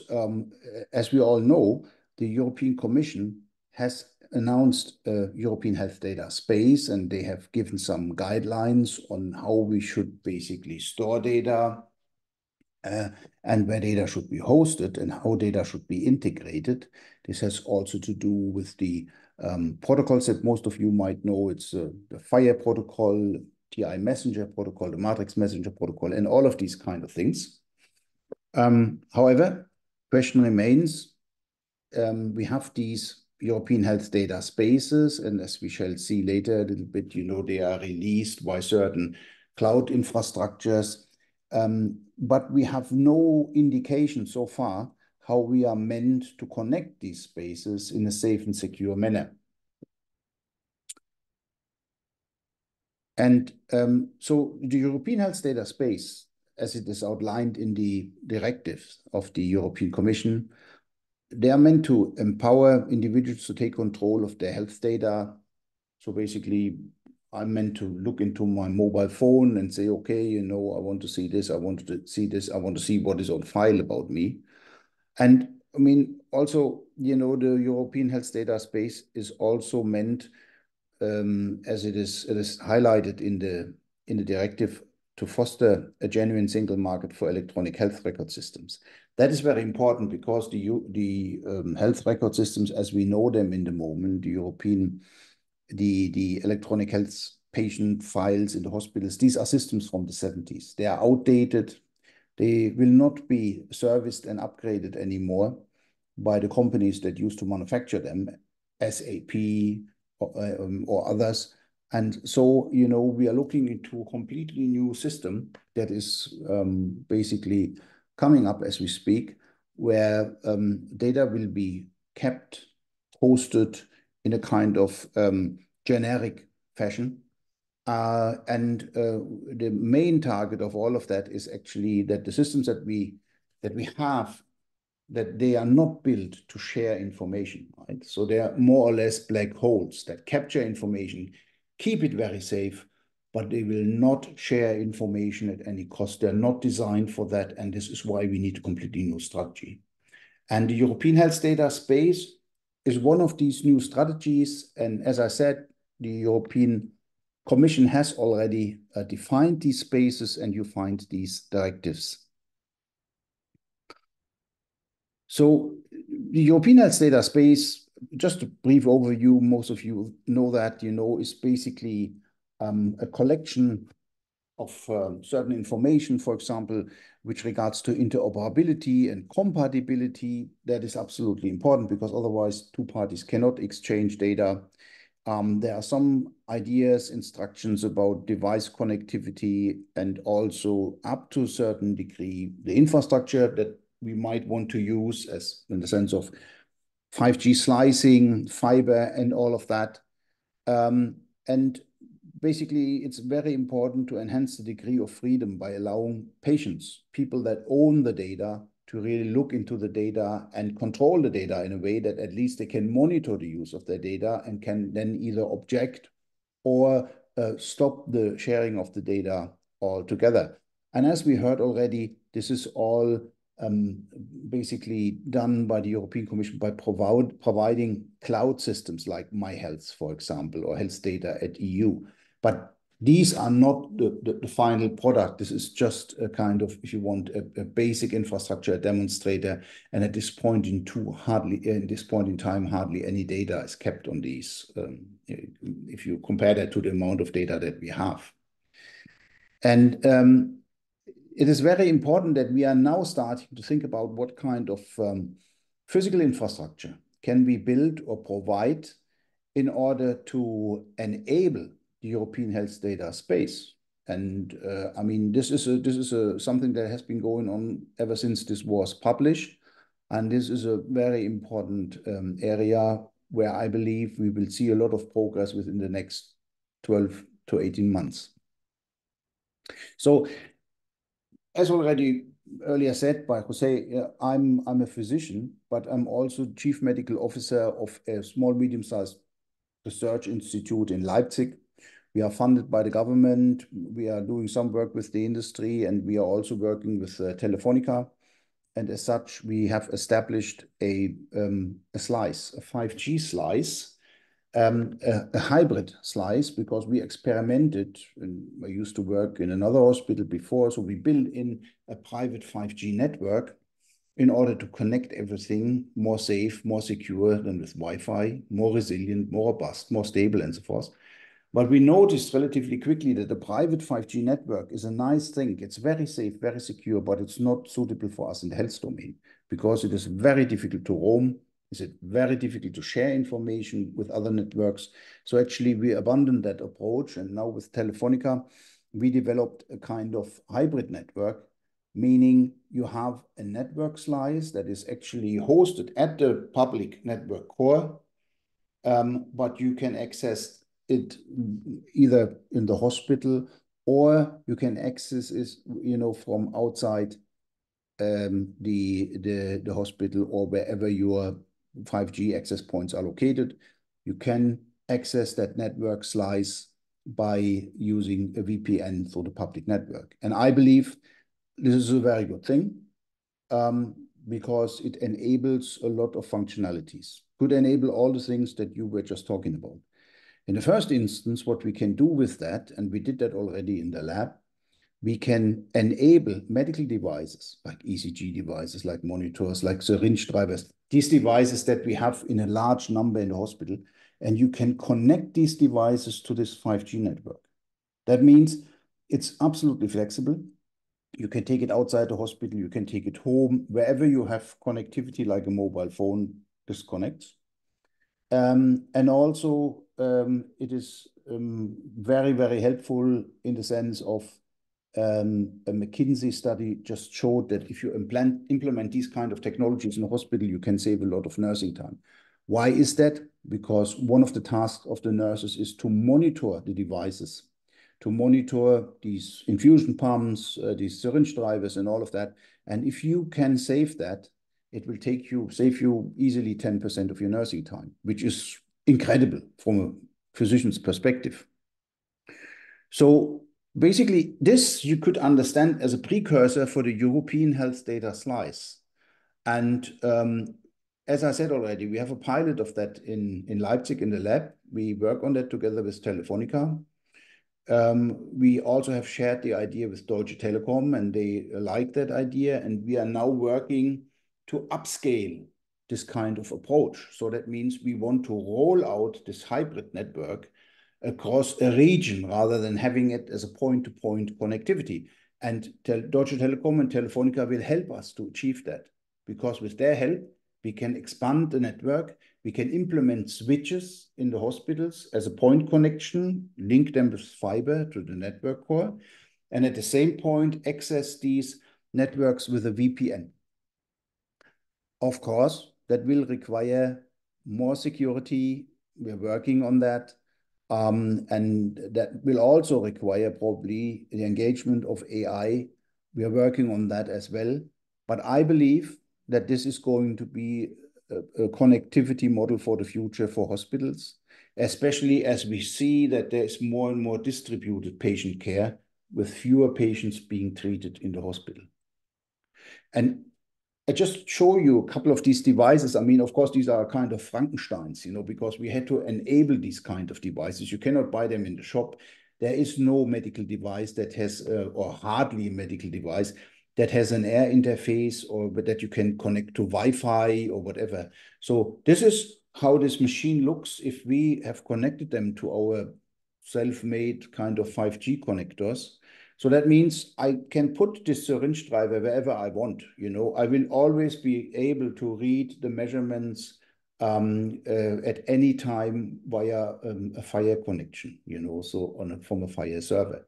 Speaker 3: as we all know, the European Commission has announced a European health data space, and they have given some guidelines on how we should basically store data and where data should be hosted and how data should be integrated. This has also to do with the protocols that most of you might know. It's the FHIR protocol, TI messenger protocol, the matrix messenger protocol, and all of these kind of things. However, question remains, we have these European health data spaces, and as we shall see later a little bit, they are released by certain cloud infrastructures. But we have no indication so far how we are meant to connect these spaces in a safe and secure manner. And so the European health data space, as it is outlined in the directives of the European Commission, they are meant to empower individuals to take control of their health data. So basically, I'm meant to look into my mobile phone and say, okay, I want to see this, I want to see this, I want to see what is on file about me. And I mean, also, the European health data space is also meant, as it is highlighted in the directive, to foster a genuine single market for electronic health record systems. That is very important because the health record systems, as we know them in the moment, the electronic health patient files in the hospitals, these are systems from the 70s. They are outdated. They will not be serviced and upgraded anymore by the companies that used to manufacture them, SAP or others. And so, you know, we are looking into a completely new system that is basically coming up as we speak, where data will be kept, hosted in a kind of generic fashion. The main target of all of that is actually that the systems that we have, that they are not built to share information, right? So they are more or less black holes that capture information, keep it very safe, but they will not share information at any cost. They're not designed for that, and this is why we need a completely new strategy. And the European health data space is one of these new strategies. And as I said, the European Commission has already defined these spaces, and you find these directives. So the European health data space, just a brief overview, most of you know that, you know, is basically a collection of certain information, for example, which regards to interoperability and compatibility. That is absolutely important because otherwise two parties cannot exchange data. There are some ideas, instructions about device connectivity, and also up to a certain degree, the infrastructure that we might want to use, as in the sense of 5G slicing, fiber, and all of that. And basically, it's very important to enhance the degree of freedom by allowing patients, people that own the data, to really look into the data and control the data in a way that at least they can monitor the use of their data and can then either object or stop the sharing of the data altogether. And as we heard already, this is all basically done by the European Commission by providing cloud systems like MyHealth, for example, or health data at EU. But these are not the final product. This is just a kind of, if you want, a basic infrastructure, a demonstrator. And at this point in time, hardly any data is kept on these, if you compare that to the amount of data that we have. And it is very important that we are now starting to think about what kind of physical infrastructure can we build or provide in order to enable the European health data space. And I mean, this is something that has been going on ever since this was published. And this is a very important area where I believe we will see a lot of progress within the next 12 to 18 months. So, as already earlier said by Jose, I'm a physician, but I'm also Chief Medical Officer of a small, medium-sized research institute in Leipzig. We are funded by the government. We are doing some work with the industry, and we are also working with Telefonica. And as such, we have established a slice, a 5G slice, a hybrid slice, because we experimented, and I used to work in another hospital before, so we built in a private 5G network in order to connect everything more safe, more secure than with Wi-Fi, more resilient, more robust, more stable, and so forth. But we noticed relatively quickly that the private 5G network is a nice thing. It's very safe, very secure, but it's not suitable for us in the health domain because it is very difficult to roam. It's very difficult to share information with other networks. So actually we abandoned that approach. And now with Telefonica, we developed a kind of hybrid network, meaning you have a network slice that is actually hosted at the public network core, but you can access it either in the hospital or you can access it, you know, from outside the hospital or wherever your 5G access points are located. You can access that network slice by using a VPN through the public network. And I believe this is a very good thing because it enables a lot of functionalities. Could enable all the things that you were just talking about. In the first instance, what we can do with that, and we did that already in the lab, we can enable medical devices like ECG devices, like monitors, like syringe drivers, these devices that we have in a large number in the hospital, and you can connect these devices to this 5G network. That means it's absolutely flexible. You can take it outside the hospital, you can take it home, wherever you have connectivity like a mobile phone, this connects. And also, it is very, very helpful in the sense of a McKinsey study just showed that if you implement these kind of technologies in a hospital, you can save a lot of nursing time. Why is that? Because one of the tasks of the nurses is to monitor the devices, to monitor these infusion pumps, these syringe drivers, and all of that. And if you can save that, it will save you easily 10% of your nursing time, which is incredible from a physician's perspective. So basically, this you could understand as a precursor for the European health data slice. And as I said already, we have a pilot of that in Leipzig in the lab. We work on that together with Telefonica. We also have shared the idea with Deutsche Telekom, and they like that idea. And we are now working to upscale this kind of approach. So that means we want to roll out this hybrid network across a region rather than having it as a point-to-point connectivity. And Deutsche Telekom and Telefonica will help us to achieve that, because with their help, we can expand the network. We can implement switches in the hospitals as a point connection, link them with fiber to the network core, and at the same point, access these networks with a VPN. Of course, that will require more security. We're working on that. And that will also require probably the engagement of AI. We are working on that as well. But I believe that this is going to be a connectivity model for the future for hospitals, especially as we see that there's more and more distributed patient care with fewer patients being treated in the hospital. And I just show you a couple of these devices. I mean, of course, these are kind of Frankensteins, because we had to enable these kind of devices. You cannot buy them in the shop. There is no medical device that has, or hardly a medical device that has an air interface or that you can connect to Wi-Fi or whatever. So this is how this machine looks if we have connected them to our self-made kind of 5G connectors. So that means I can put this syringe driver wherever I want. I will always be able to read the measurements at any time via a Fire connection, so from a Fire server.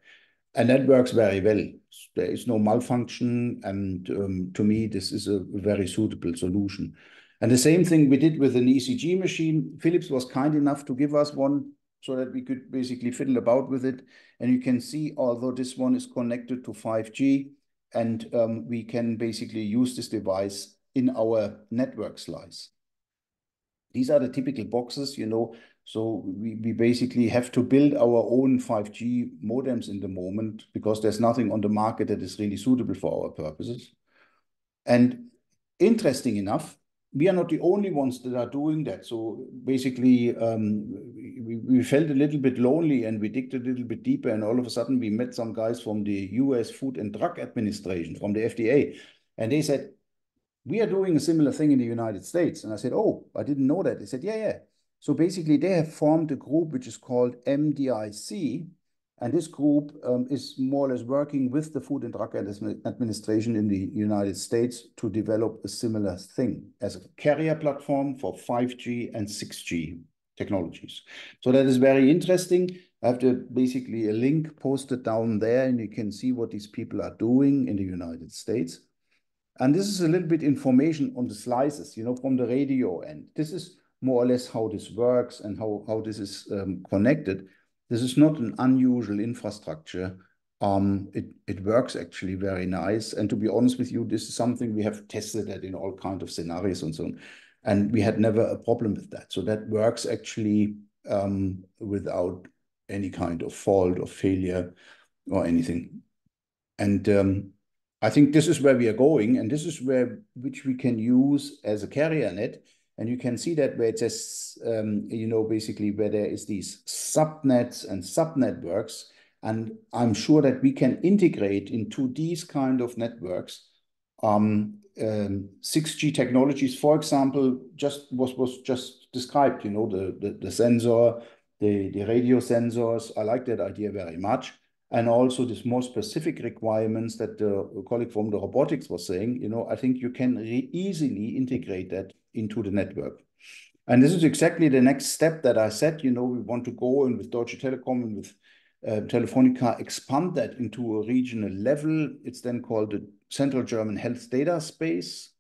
Speaker 3: And that works very well. There is no malfunction. And to me, this is a very suitable solution. And the same thing we did with an ECG machine. Philips was kind enough to give us one so that we could basically fiddle about with it. And you can see, although this one is connected to 5G, and we can basically use this device in our network slice. These are the typical boxes, so we basically have to build our own 5G modems in the moment because there's nothing on the market that is really suitable for our purposes. And interesting enough, we are not the only ones that are doing that. So basically, we felt a little bit lonely and we digged a little bit deeper, and all of a sudden we met some guys from the US Food and Drug Administration, from the FDA, and they said, we are doing a similar thing in the United States. And I said, oh, I didn't know that. They said, yeah. So basically, they have formed a group which is called MDIC. And this group is more or less working with the Food and Drug Administration in the United States to develop a similar thing as a carrier platform for 5G and 6G technologies. So that is very interesting. I have basically a link posted down there, and you can see what these people are doing in the United States. And this is a little bit information on the slices, from the radio end. This is more or less how this works and how this is connected. This is not an unusual infrastructure. It works actually very nice. And to be honest with you, this is something we have tested that in all kinds of scenarios and so on. And we had never a problem with that. So that works actually without any kind of fault or failure or anything. And I think this is where we are going, and this is which we can use as a carrier net. And you can see that where it says, basically where there is these subnets and subnetworks. And I'm sure that we can integrate into these kind of networks 6G technologies, for example, was just described, the sensor, the radio sensors. I like that idea very much. and also these more specific requirements that the colleague from the robotics was saying, you know, I think you can easily integrate that into the network. And this is exactly the next step that I said, you know, we want to go and with Deutsche Telekom and with Telefonica expand that into a regional level. It's then called the Central German Health Data Space.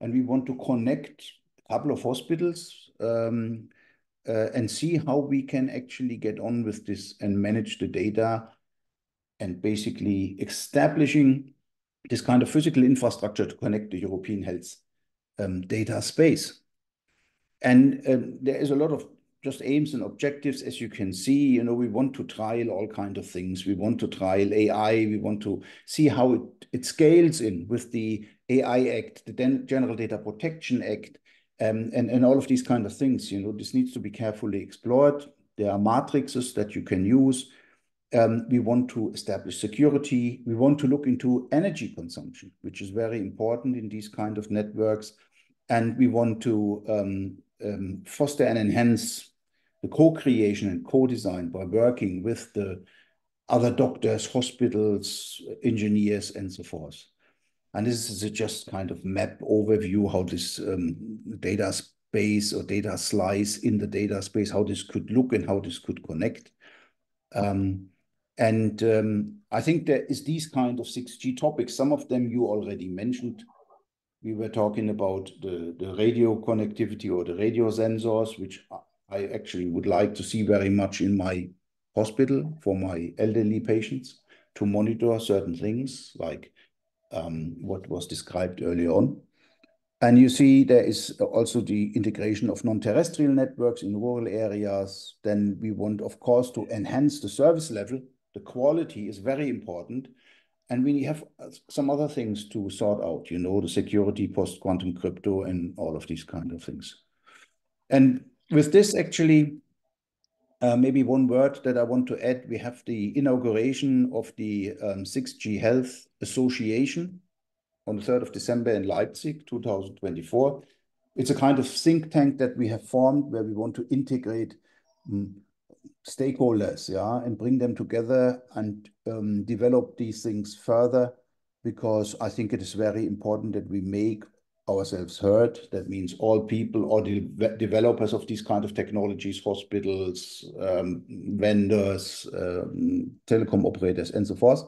Speaker 3: And we want to connect a couple of hospitals and see how we can actually get on with this and manage the data and basically establishing this kind of physical infrastructure to connect the European health data space. And there is a lot of just aims and objectives, as you can see. You know, we want to trial all kinds of things. We want to trial AI. We want to see how it scales in with the AI Act, the General Data Protection Act, and all of these kind of things. You know, this needs to be carefully explored. There are matrices that you can use. We want to establish security. We want to look into energy consumption, which is very important in these kind of networks. And we want to foster and enhance the co-creation and co-design by working with the other doctors, hospitals, engineers, and so forth. And this is just kind of map overview how this data space or data slice in the data space, how this could look and how this could connect. I think there is these kind of 6G topics. Some of them you already mentioned. We were talking about the radio connectivity or the radio sensors, which I actually would like to see very much in my hospital for my elderly patients to monitor certain things like what was described earlier on. And you see there is also the integration of non-terrestrial networks in rural areas. Then we want, of course, to enhance the service level. The quality is very important. And we have some other things to sort out, you know, the security, post-quantum crypto, and all of these kind of things. And with this, actually, maybe one word that I want to add, we have the inauguration of the 6G Health Association on the 3rd of December in Leipzig, 2024. It's a kind of think tank that we have formed where we want to integrate stakeholders, yeah, and bring them together and develop these things further, because I think it is very important that we make ourselves heard. That means all people, all the developers of these kind of technologies, hospitals, vendors, telecom operators, and so forth.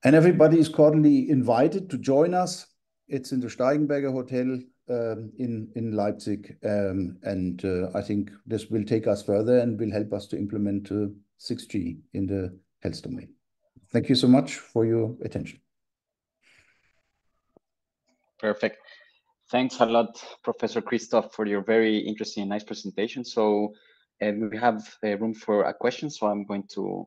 Speaker 3: And everybody is cordially invited to join us. It's in the Steigenberger Hotel in Leipzig. I think this will take us further and will help us to implement 6G in the health domain. Thank you so much for your attention.
Speaker 1: Perfect. Thanks a lot, Professor Christoph, for your very interesting and nice presentation. So we have room for a question, so I'm going to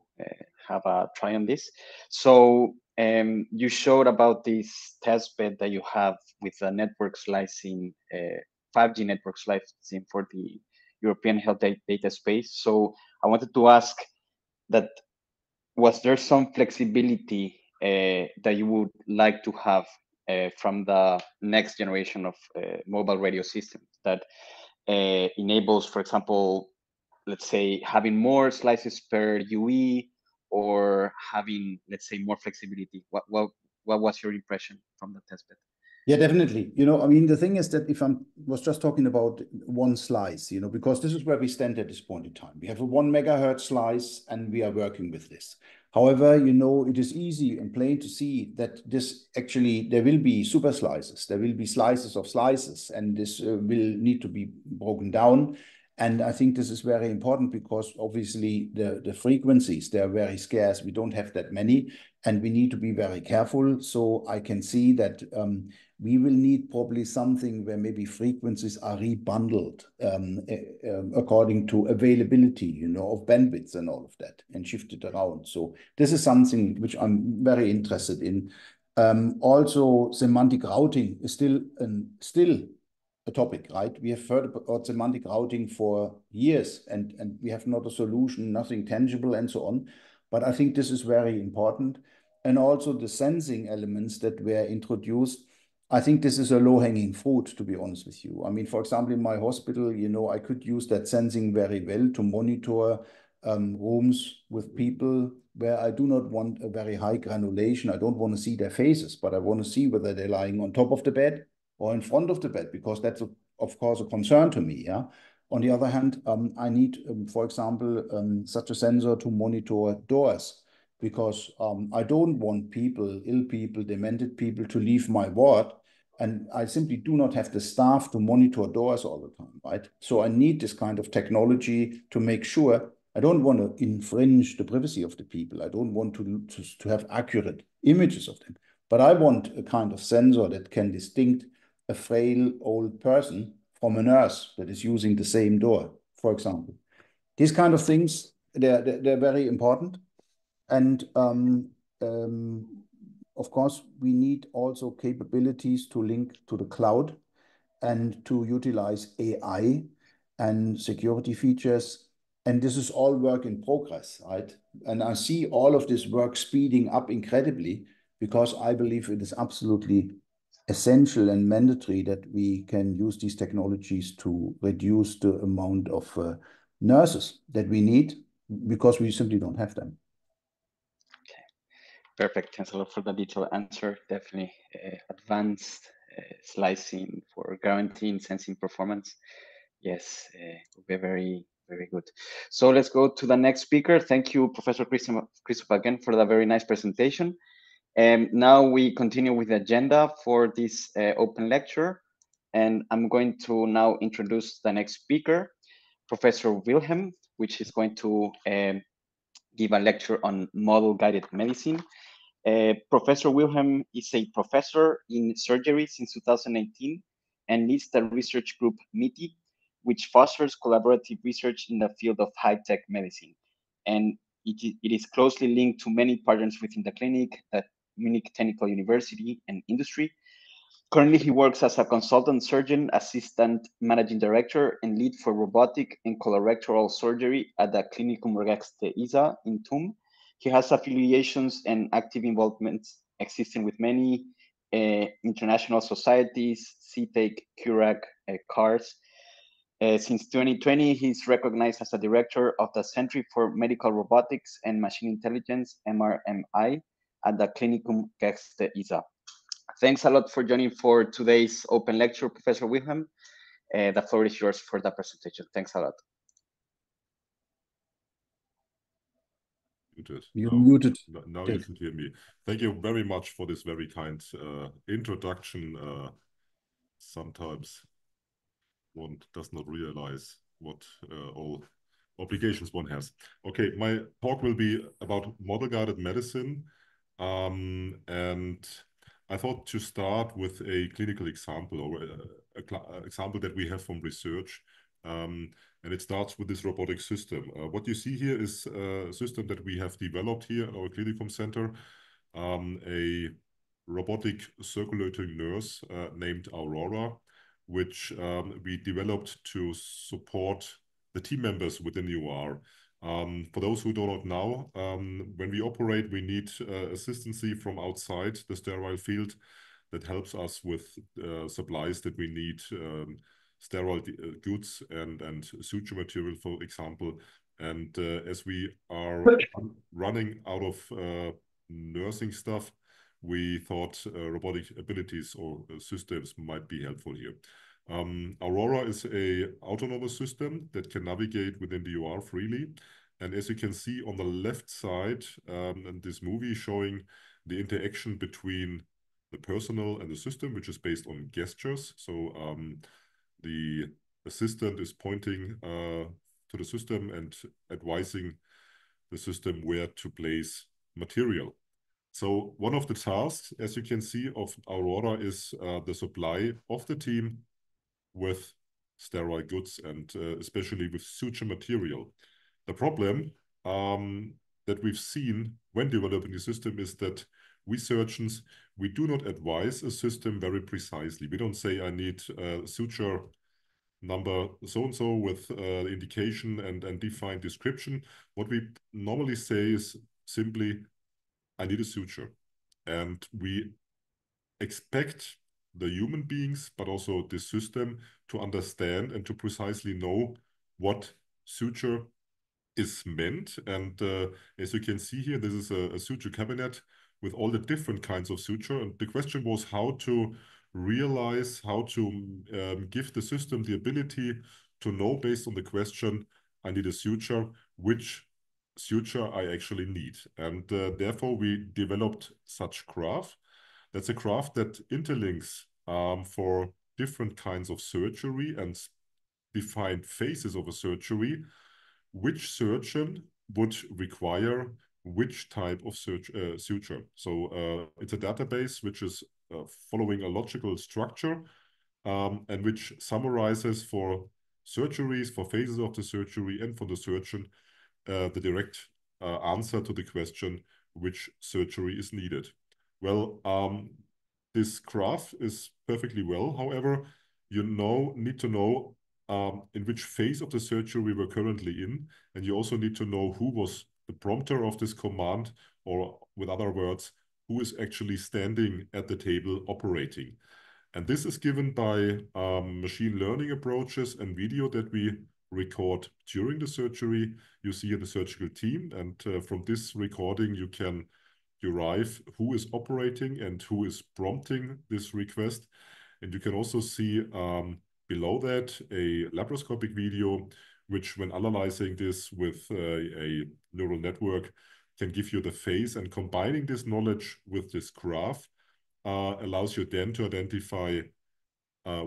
Speaker 1: have a try on this. So you showed about this test bed that you have with the network slicing, 5G network slicing for the European health data space. So I wanted to ask that, was there some flexibility that you would like to have from the next generation of mobile radio systems that enables, for example, let's say having more slices per UE or having, let's say, more flexibility? What was your impression from the testbed?
Speaker 3: Yeah, definitely. You know, I mean, the thing is that if I was just talking about one slice, you know, because this is where we stand at this point in time. We have a 1 megahertz slice and we are working with this. However, you know, it is easy and plain to see that this actually, there will be super slices. There will be slices of slices, and this will need to be broken down. And I think this is very important because obviously the frequencies, they are very scarce. We don't have that many, and we need to be very careful. So I can see that we will need probably something where maybe frequencies are rebundled according to availability, you know, of bandwidths and all of that, and shifted around. So this is something which I'm very interested in. Also, semantic routing is still a topic, right? We have heard about semantic routing for years, and we have not a solution, nothing tangible, and so on. But I think this is very important. And also the sensing elements that were introduced, I think this is a low-hanging fruit, to be honest with you. I mean, for example, in my hospital, you know, I could use that sensing very well to monitor rooms with people where I do not want a very high granulation. I don't want to see their faces, but I want to see whether they're lying on top of the bed or in front of the bed, because that's, of course, a concern to me. Yeah. On the other hand, I need, for example, such a sensor to monitor doors, because I don't want people, ill people, demented people to leave my ward, and I simply do not have the staff to monitor doors all the time, right? So I need this kind of technology to make sure. I don't want to infringe the privacy of the people. I don't want to have accurate images of them, but I want a kind of sensor that can distinct a frail old person from a nurse that is using the same door, for example. These kind of things, they're very important. And of course, we need also capabilities to link to the cloud and to utilize AI and security features. And this is all work in progress, right? And I see all of this work speeding up incredibly, because I believe it is absolutely essential and mandatory that we can use these technologies to reduce the amount of nurses that we need, because we simply don't have them.
Speaker 1: Perfect. Thanks a lot for the detailed answer. Definitely advanced slicing for guaranteeing sensing performance. Yes, will be very, very good. So let's go to the next speaker. Thank you, Professor Christoph, again for the very nice presentation. And now we continue with the agenda for this open lecture. And I'm going to now introduce the next speaker, Professor Wilhelm, which is going to give a lecture on model-guided medicine. Professor Wilhelm is a professor in surgery since 2018 and leads the research group MITI, which fosters collaborative research in the field of high-tech medicine. And it is closely linked to many partners within the clinic, the Munich Technical University, and industry. Currently, he works as a consultant surgeon, assistant managing director, and lead for robotic and colorectal surgery at the Klinikum Regexte ISA in Thun. He has affiliations and active involvements existing with many international societies, CTAC, CURAC, CARS. Since 2020, he's recognized as a director of the Center for Medical Robotics and Machine Intelligence, MRMI, at the Klinikum Regexte ISA. Thanks a lot for joining for today's open lecture, Professor Wilhelm. The floor is yours for the presentation. Thanks a lot.
Speaker 5: Muted.
Speaker 3: You're
Speaker 5: No,
Speaker 3: muted.
Speaker 5: now you should hear me. Thank you very much for this very kind introduction. Sometimes one does not realize what all obligations one has. Okay, my talk will be about model-guided medicine. And I thought to start with a clinical example, or an example that we have from research. And it starts with this robotic system. What you see here is a system that we have developed here at our Klinikum Center, a robotic circulating nurse named Aurora, which we developed to support the team members within the OR. For those who do not know, when we operate, we need assistance from outside the sterile field that helps us with supplies that we need, sterile goods and suture material, for example. And as we are running out of nursing stuff, we thought robotic abilities or systems might be helpful here. Aurora is an autonomous system that can navigate within the OR freely. And as you can see on the left side, in this movie showing the interaction between the personnel and the system, which is based on gestures. So the assistant is pointing to the system and advising the system where to place material. So one of the tasks, as you can see, of Aurora is the supply of the team with sterile goods and especially with suture material. The problem that we've seen when developing the system is that we surgeons, we do not advise a system very precisely. We don't say I need suture number so-and-so with indication and defined description. What we normally say is simply, I need a suture. And we expect the human beings, but also the system, to understand and to precisely know what suture is meant. And as you can see here, this is a suture cabinet with all the different kinds of suture. And the question was how to realize, how to give the system the ability to know based on the question, I need a suture, which suture I actually need. And therefore we developed such graph. That's a graph that interlinks for different kinds of surgery and defined phases of a surgery, which surgeon would require which type of suture. So it's a database which is following a logical structure and which summarizes for surgeries, for phases of the surgery, and for the surgeon the direct answer to the question which surgery is needed. Well, this graph is perfectly well. However, you need to know in which phase of the surgery we're currently in, and you also need to know who was the prompter of this command, or with other words, who is actually standing at the table operating. And this is given by machine learning approaches and video that we record during the surgery. You see the surgical team, and from this recording you can derive who is operating and who is prompting this request. And you can also see below that a laparoscopic video, which when analyzing this with a neural network can give you the phase, and combining this knowledge with this graph allows you then to identify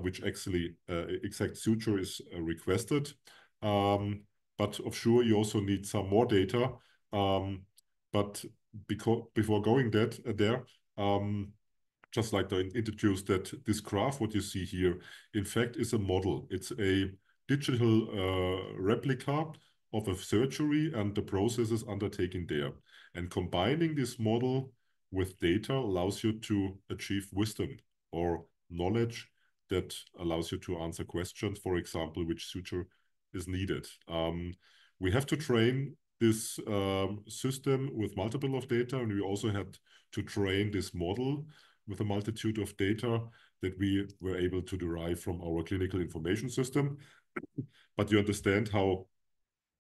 Speaker 5: which actually exact suture is requested. But of sure, you also need some more data. But before going there, just like to introduce that this graph, what you see here, in fact, is a model. It's a digital replica of a surgery and the processes undertaken there. And combining this model with data allows you to achieve wisdom or knowledge that allows you to answer questions, for example, which suture is needed. We have to train this system with multiple of data, and we also had to train this model with a multitude of data that we were able to derive from our clinical information system. But you understand how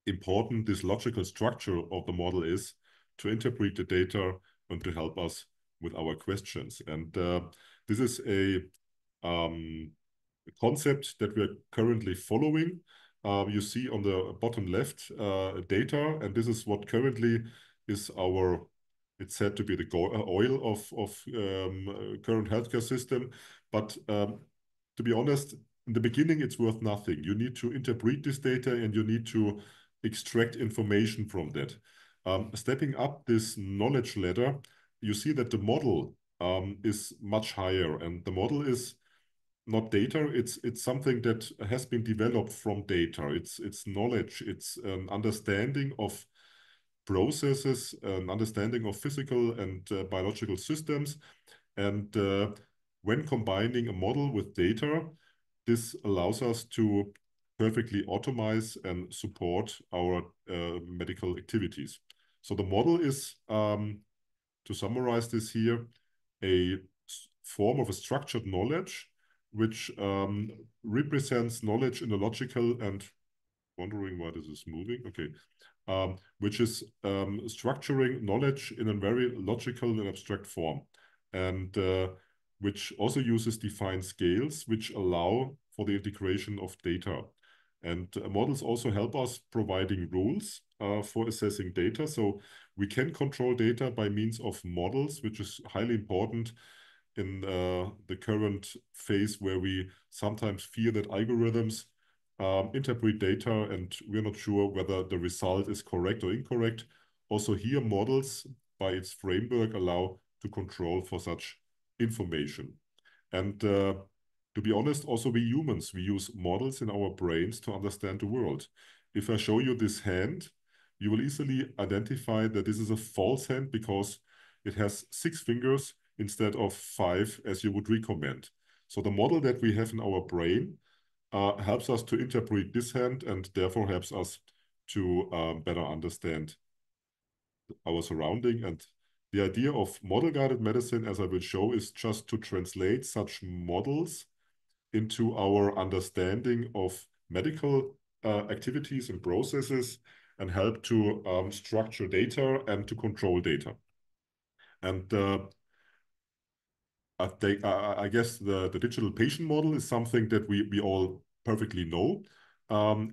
Speaker 5: important this logical structure of the model is to interpret the data and to help us with our questions. And this is a concept that we're currently following. You see on the bottom left data, and this is what currently is it's said to be the oil of current healthcare system. But to be honest, in the beginning, it's worth nothing. You need to interpret this data and you need to extract information from that. Stepping up this knowledge ladder, you see that the model is much higher, and the model is not data, it's something that has been developed from data. It's knowledge, it's an understanding of processes, an understanding of physical and biological systems. And when combining a model with data, this allows us to perfectly automate and support our medical activities. So the model is, to summarize this here, a form of a structured knowledge which represents knowledge in a logical and wondering why this is moving. Okay. Which is structuring knowledge in a very logical and abstract form, and which also uses defined scales which allow for the integration of data. And models also help us providing rules for assessing data. So we can control data by means of models, which is highly important in the current phase where we sometimes fear that algorithms interpret data and we're not sure whether the result is correct or incorrect. Also here, models by its framework allow to control for such information. And to be honest, also we humans, we use models in our brains to understand the world. If I show you this hand, you will easily identify that this is a false hand because it has 6 fingers instead of 5 as you would recommend. So the model that we have in our brain helps us to interpret this hand and therefore helps us to better understand our surrounding. And the idea of model-guided medicine, as I will show, is just to translate such models into our understanding of medical activities and processes and help to structure data and to control data. And I guess the digital patient model is something that we all perfectly know.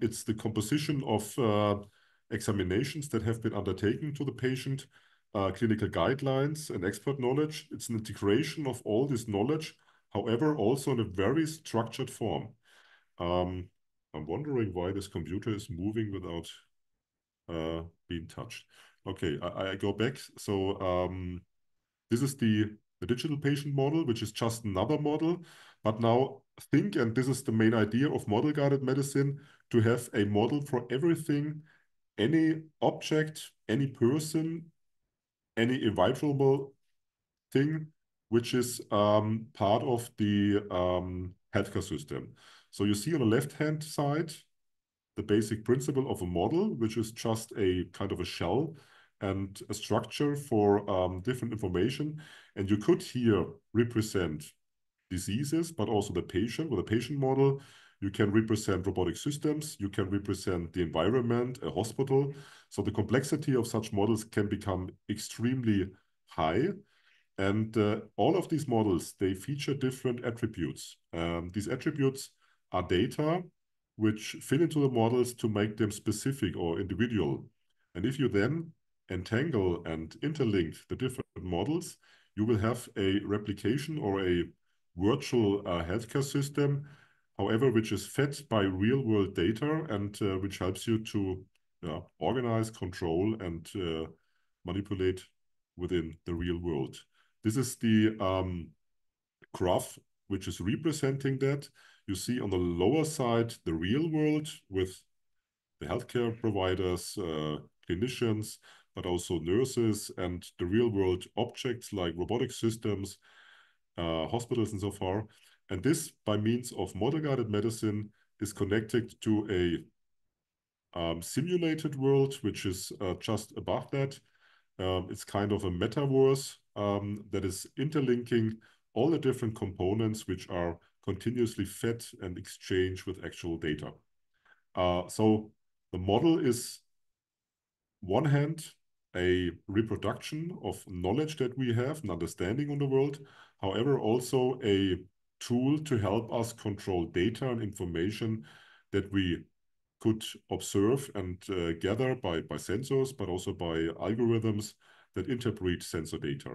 Speaker 5: It's the composition of examinations that have been undertaken to the patient, clinical guidelines and expert knowledge. It's an integration of all this knowledge, however, also in a very structured form. I'm wondering why this computer is moving without being touched. Okay, I go back. So this is the digital patient model, which is just another model. But now think, and this is the main idea of model-guided medicine, to have a model for everything, any object, any person, any evaluable thing, which is part of the healthcare system. So you see on the left-hand side, the basic principle of a model, which is just a kind of a shell and a structure for different information. And you could here represent diseases, but also the patient. With a patient model, you can represent robotic systems, you can represent the environment, a hospital. So the complexity of such models can become extremely high. And all of these models, they feature different attributes. These attributes are data which fit into the models to make them specific or individual. And if you then entangle and interlink the different models, you will have a replication or a virtual healthcare system, however, which is fed by real-world data and which helps you to organize, control, and manipulate within the real world. This is the graph which is representing that. You see on the lower side the real world with the healthcare providers, clinicians, but also nurses, and the real world objects like robotic systems, hospitals and so far. And this, by means of model-guided medicine, is connected to a simulated world, which is just above that. It's kind of a metaverse that is interlinking all the different components which are continuously fed and exchanged with actual data. So the model is, one hand, a reproduction of knowledge that we have, an understanding on the world, however, also a tool to help us control data and information that we could observe and gather by sensors, but also by algorithms that interpret sensor data.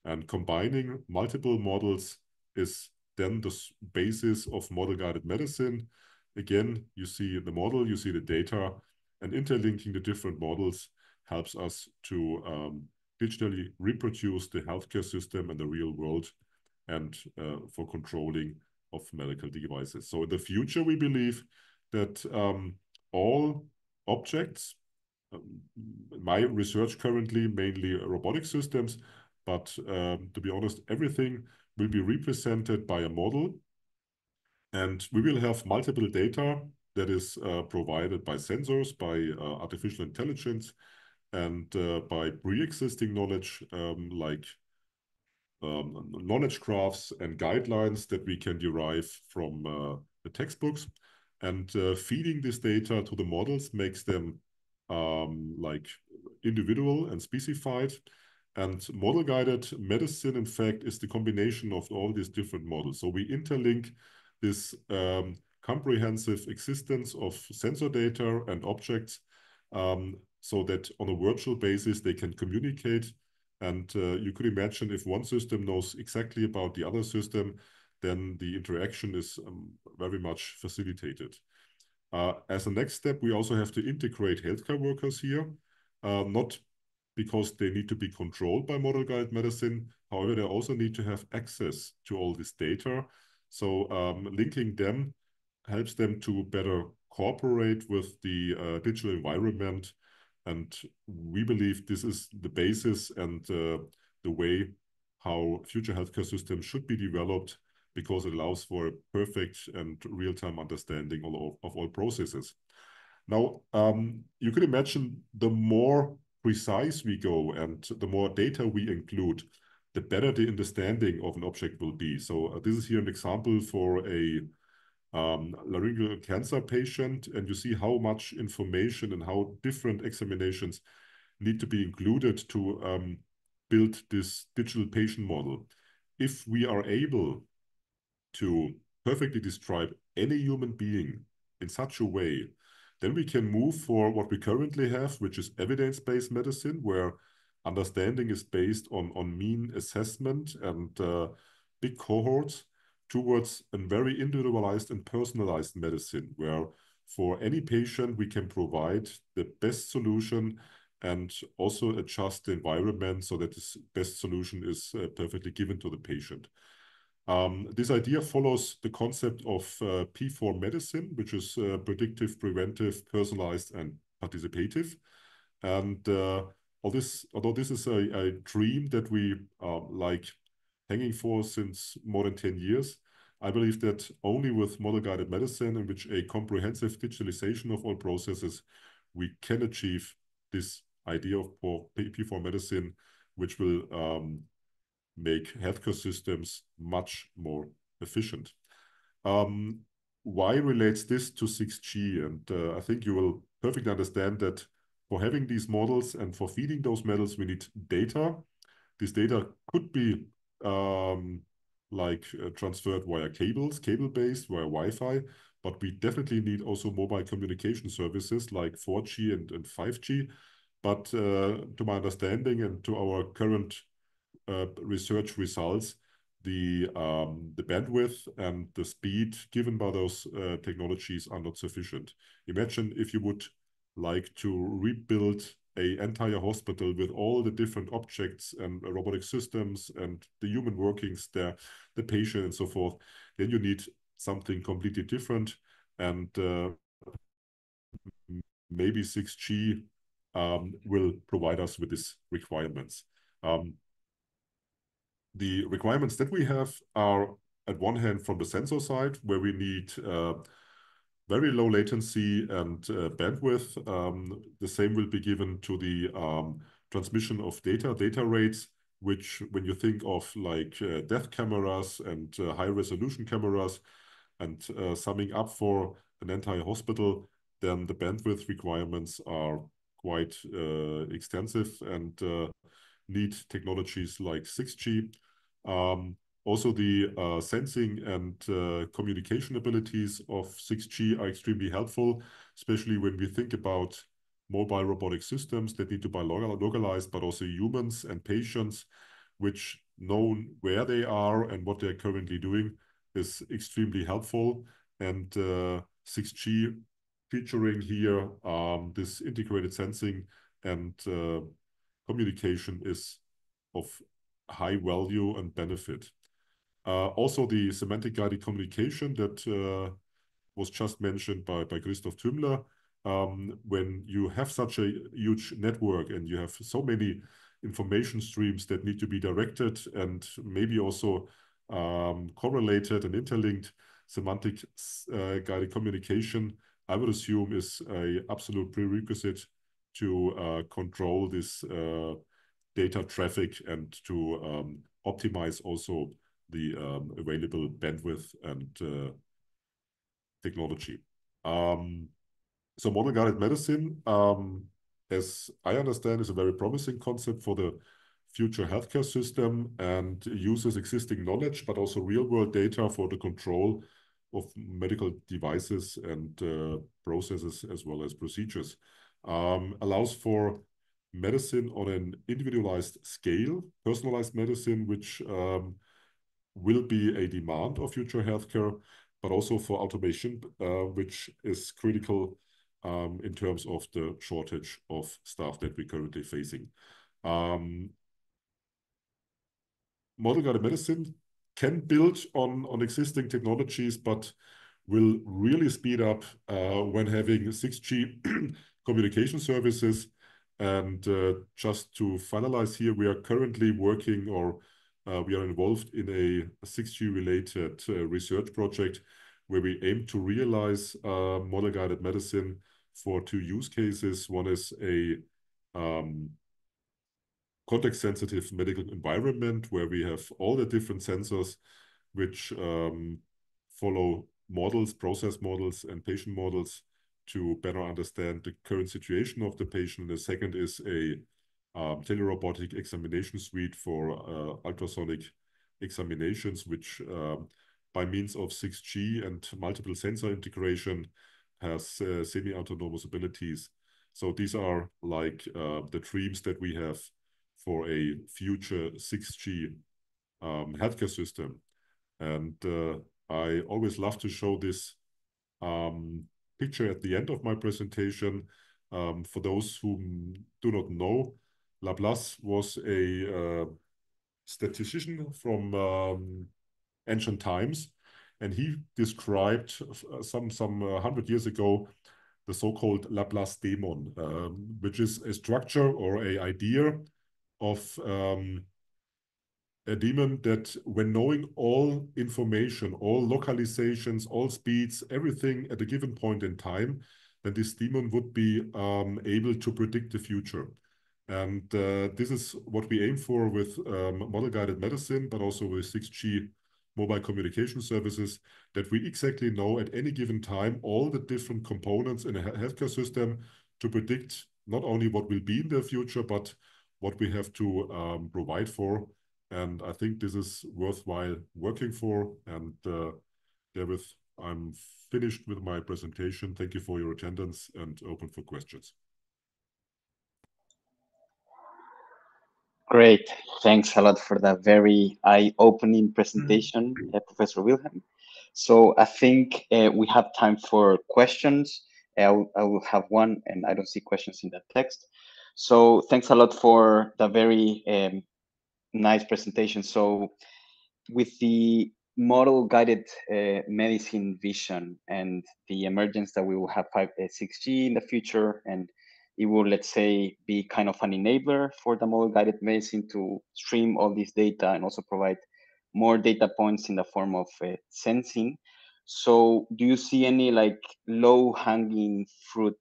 Speaker 5: And combining multiple models is then the basis of model-guided medicine. Again, you see the model, you see the data, and interlinking the different models helps us to digitally reproduce the healthcare system and the real world, and for controlling of medical devices. So in the future, we believe that all objects, my research currently mainly robotic systems, but to be honest, everything will be represented by a model, and we will have multiple data that is provided by sensors, by artificial intelligence, and by pre-existing knowledge like knowledge graphs and guidelines that we can derive from the textbooks. And feeding this data to the models makes them like individual and specified. And model-guided medicine, in fact, is the combination of all these different models. So we interlink this comprehensive existence of sensor data and objects so that on a virtual basis they can communicate. And you could imagine if one system knows exactly about the other system, then the interaction is very much facilitated. As a next step, we also have to integrate healthcare workers here, not because they need to be controlled by model-guided medicine. However, they also need to have access to all this data. So linking them helps them to better cooperate with the digital environment. And we believe this is the basis and the way how future healthcare systems should be developed, because it allows for a perfect and real-time understanding of all processes. Now, you could imagine the more precise we go and the more data we include, the better the understanding of an object will be. So this is here an example for a laryngeal cancer patient, and you see how much information and how different examinations need to be included to build this digital patient model. If we are able to perfectly describe any human being in such a way, then we can move for what we currently have, which is evidence-based medicine, where understanding is based on mean assessment and big cohorts, towards a very individualized and personalized medicine, where for any patient we can provide the best solution and also adjust the environment so that this best solution is perfectly given to the patient. This idea follows the concept of P4 medicine, which is predictive, preventive, personalized, and participative. And although this is a dream that we like hanging for since more than 10 years, I believe that only with model-guided medicine, in which a comprehensive digitalization of all processes, we can achieve this idea of P4 medicine, which will make healthcare systems much more efficient. Why relates this to 6G? And I think you will perfectly understand that for having these models and for feeding those models, we need data. This data could be transferred via cables, cable-based, via Wi-Fi, but we definitely need also mobile communication services like 4G and 5G. But to my understanding and to our current research results, the bandwidth and the speed given by those technologies are not sufficient. Imagine if you would like to rebuild an entire hospital with all the different objects and robotic systems and the human workings there, the patient and so forth, then you need something completely different. And maybe 6G will provide us with these requirements. The requirements that we have are, at one hand, from the sensor side, where we need very low latency and bandwidth. The same will be given to the transmission of data rates, which, when you think of like depth cameras and high-resolution cameras, and summing up for an entire hospital, then the bandwidth requirements are quite extensive and need technologies like 6G. Also, the sensing and communication abilities of 6G are extremely helpful, especially when we think about mobile robotic systems that need to be localized, but also humans and patients, which know where they are and what they're currently doing is extremely helpful. And 6G featuring here this integrated sensing and communication is of high value and benefit. Also, the semantic guided communication that was just mentioned by Christoph Tümmler. When you have such a huge network and you have so many information streams that need to be directed and maybe also correlated and interlinked, semantic guided communication, I would assume, is an absolute prerequisite to control this data traffic and to optimize also the available bandwidth and technology. So model-guided medicine, as I understand, is a very promising concept for the future healthcare system and uses existing knowledge, but also real-world data for the control of medical devices and processes as well as procedures. Allows for medicine on an individualized scale, personalized medicine, which will be a demand of future healthcare, but also for automation, which is critical in terms of the shortage of staff that we're currently facing. Model-guided medicine can build on existing technologies, but will really speed up when having 6G communication services. And just to finalize here, we are currently working or we are involved in a 6G related research project where we aim to realize model-guided medicine for two use cases. One is a context-sensitive medical environment where we have all the different sensors which follow models, process models, and patient models to better understand the current situation of the patient. The second is a telerobotic examination suite for ultrasonic examinations, which by means of 6G and multiple sensor integration has semi-autonomous abilities. So these are like the dreams that we have for a future 6G healthcare system. And I always love to show this picture at the end of my presentation. For those who do not know, Laplace was a statistician from ancient times, and he described some 100 years ago the so-called Laplace demon, which is a structure or an idea of a demon that, when knowing all information, all localizations, all speeds, everything at a given point in time, then this demon would be able to predict the future. And this is what we aim for with model-guided medicine, but also with 6G mobile communication services, that we exactly know at any given time all the different components in a healthcare system to predict not only what will be in the future, but what we have to provide for. And I think this is worthwhile working for. And therewith, I'm finished with my presentation. Thank you for your attendance and open for questions.
Speaker 1: Great. Thanks a lot for that very eye-opening presentation, Professor Wilhelm. So I think we have time for questions. I will have one, and I don't see questions in that text. So thanks a lot for the very nice presentation. So with the model-guided medicine vision and the emergence that we will have 6G in the future, and it will, let's say, be kind of an enabler for the model-guided medicine to stream all this data and also provide more data points in the form of sensing. So do you see any like low-hanging fruit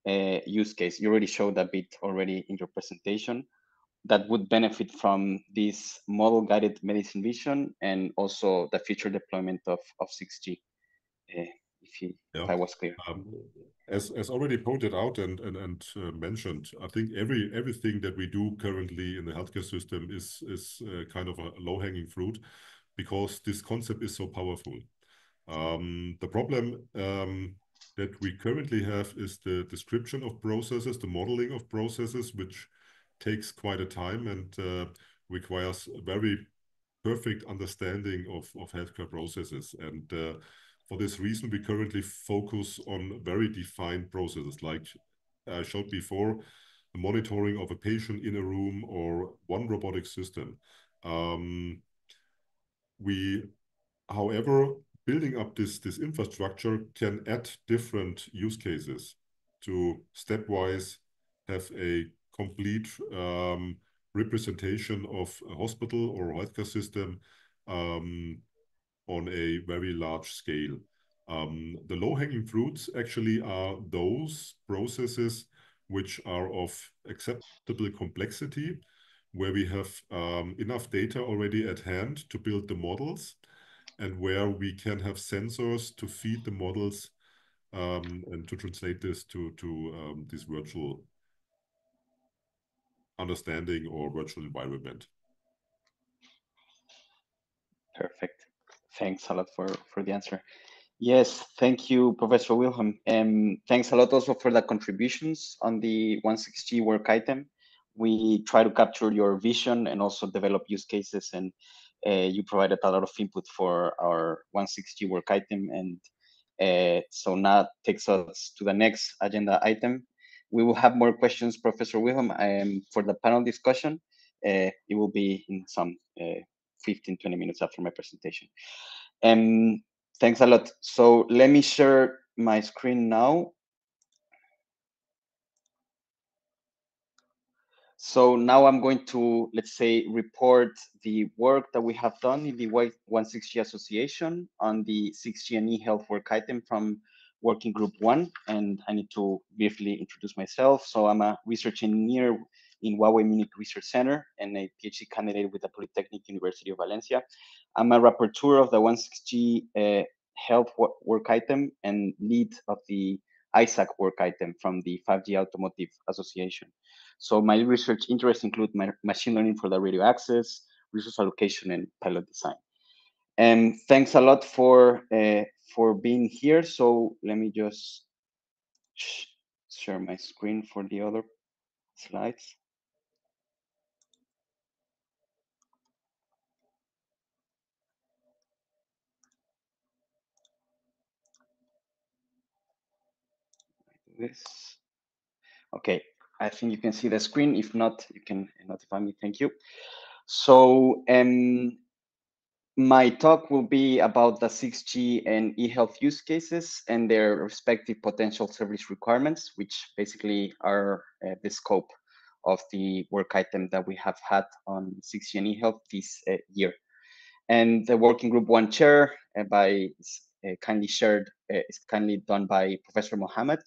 Speaker 1: use case? You already showed a bit already in your presentation that would benefit from this model-guided medicine vision and also the future deployment of 6G, if I was clear.
Speaker 5: As already pointed out and mentioned, I think everything that we do currently in the healthcare system is kind of a low-hanging fruit, because this concept is so powerful. The problem that we currently have is the description of processes, the modeling of processes, which takes quite a time and requires a very perfect understanding of healthcare processes. And for this reason, we currently focus on very defined processes, like I showed before, the monitoring of a patient in a room or one robotic system. However, building up this infrastructure can add different use cases to stepwise have a complete representation of a hospital or a healthcare system on a very large scale. The low-hanging fruits actually are those processes which are of acceptable complexity, where we have enough data already at hand to build the models, and where we can have sensors to feed the models and to translate this to this virtual understanding or virtual environment.
Speaker 1: Perfect. Thanks a lot for the answer. Yes, thank you, Professor Wilhelm. Thanks a lot also for the contributions on the 16G work item. We try to capture your vision and also develop use cases, and you provided a lot of input for our 16G work item. And so now takes us to the next agenda item. We will have more questions, Professor Wilhelm, for the panel discussion. It will be in some 15, 20 minutes after my presentation. Thanks a lot. So let me share my screen now. So now I'm going to, let's say, report the work that we have done in the 16G Association on the 6G and eHealth work item from Working Group 1. And I need to briefly introduce myself. So I'm a research engineer in Huawei Munich Research Center and a PhD candidate with the Polytechnic University of Valencia. I'm a rapporteur of the 16G health work item and lead of the ISAC work item from the 5G Automotive Association. So my research interests include machine learning for the radio access, resource allocation, and pilot design. And thanks a lot for being here. So let me just share my screen for the other slides. This. Okay, I think you can see the screen. If not, you can notify me. Thank you. So my talk will be about the 6G and eHealth use cases and their respective potential service requirements, which basically are the scope of the work item that we have had on 6G and eHealth this year. And the working group one chair kindly shared is kindly done by Professor Mohammed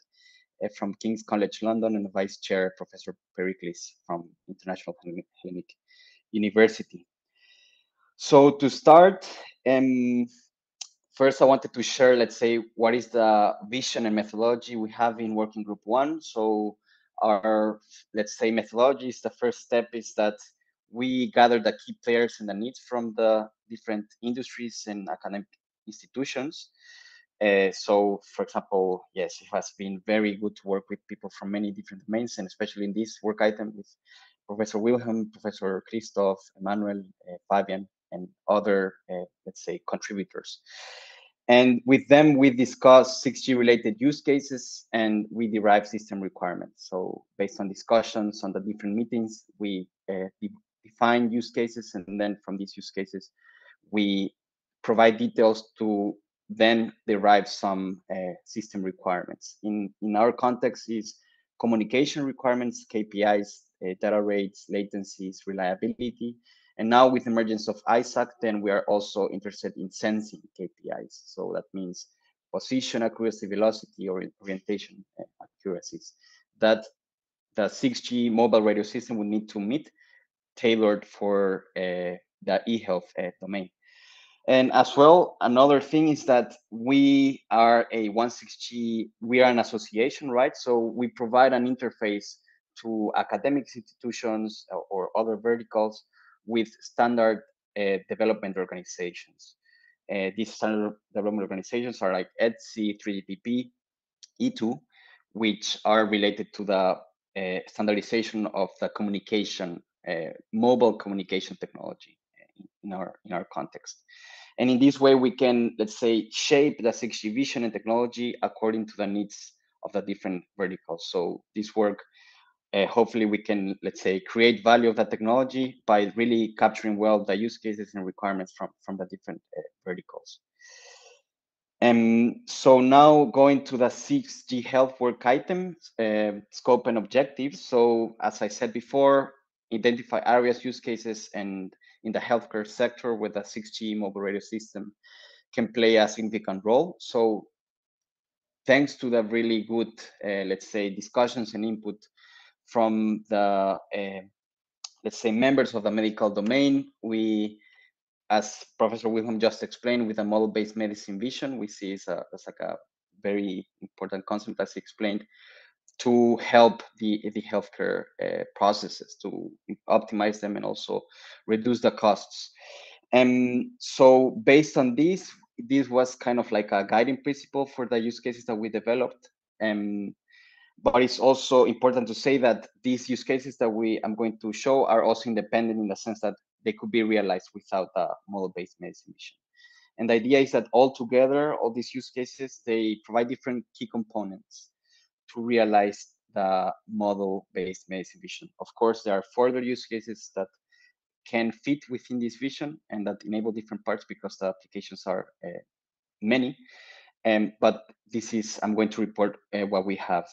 Speaker 1: from King's College London and Vice Chair Professor Pericles from International Hellenic University. So to start, first I wanted to share, let's say, what is the vision and methodology we have in Working Group 1. So our, let's say, methodology is the first step is that we gather the key players and the needs from the different industries and academic institutions. So, for example, yes, it has been very good to work with people from many different domains, and especially in this work item with Professor Wilhelm, Professor Christoph, Emmanuel, Fabian, and other, let's say, contributors. And with them, we discuss 6G related use cases and we derive system requirements. So based on discussions on the different meetings, we define use cases, and then from these use cases, we provide details to then derive some system requirements. In our context is communication requirements, KPIs, data rates, latencies, reliability. And now with the emergence of ISAC, then we are also interested in sensing KPIs. So that means position accuracy, velocity, or orientation accuracies that the 6G mobile radio system would need to meet, tailored for the eHealth domain. And as well, another thing is that we are a 16G, we are an association, right? So we provide an interface to academic institutions or other verticals with standard development organizations. These standard development organizations are like ETSI, 3GPP, E2, which are related to the standardization of the communication, mobile communication technology in our context. And in this way, we can, let's say, shape the 6G vision and technology according to the needs of the different verticals. So this work, hopefully we can, let's say, create value of that technology by really capturing well the use cases and requirements from the different verticals. So now going to the 6G health work items, scope and objectives. So as I said before, identify areas, use cases, and in the healthcare sector where the 6G mobile radio system can play a significant role. So thanks to the really good, let's say, discussions and input from the, let's say, members of the medical domain, we, as Professor Wilhelm just explained, with a model-based medicine vision, we see it's like a very important concept, as he explained, to help the healthcare processes, to optimize them and also reduce the costs. And so based on this was kind of like a guiding principle for the use cases that we developed. But it's also important to say that these use cases that I'm going to show are also independent in the sense that they could be realized without a model-based medicine vision. And the idea is that all together, all these use cases, they provide different key components to realize the model-based medicine vision. Of course, there are further use cases that can fit within this vision and that enable different parts because the applications are many. But this is, I'm going to report what we have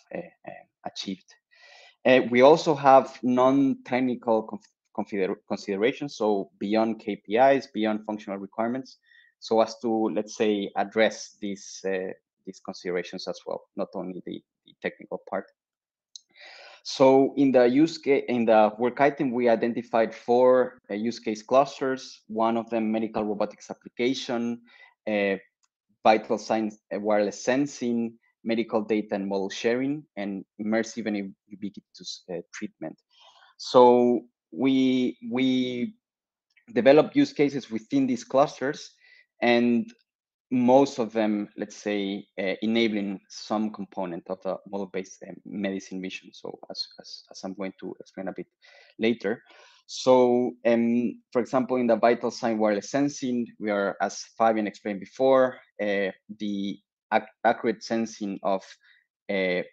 Speaker 1: achieved. We also have non-technical considerations, so beyond KPIs, beyond functional requirements, so as to, let's say, address these considerations as well, not only the technical part. So in the in the work item, we identified 4 use case clusters. One of them, medical robotics application. vital signs, wireless sensing, medical data and model sharing, and immersive and ubiquitous treatment. So we develop use cases within these clusters, and most of them, let's say, enabling some component of the model-based medicine vision. So as I'm going to explain a bit later. So for example, in the vital sign wireless sensing, we are, as Fabian explained before, the accurate sensing of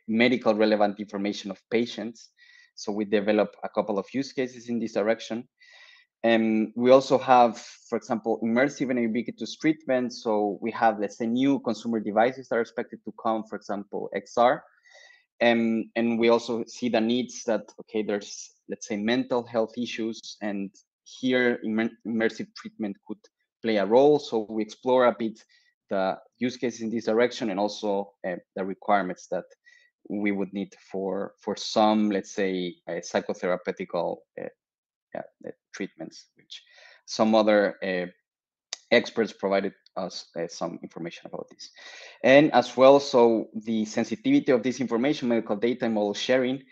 Speaker 1: medical relevant information of patients. So we develop a couple of use cases in this direction. We also have, for example, immersive and ubiquitous treatment. So we have, let's say, new consumer devices that are expected to come, for example, XR. And we also see the needs that, okay, there's, let's say, mental health issues, and here immersive treatment could play a role. So we explore a bit the use cases in this direction, and also the requirements that we would need for some, let's say, psychotherapeutical treatments, which some other experts provided us some information about this. And as well, so the sensitivity of this information, medical data and model sharing,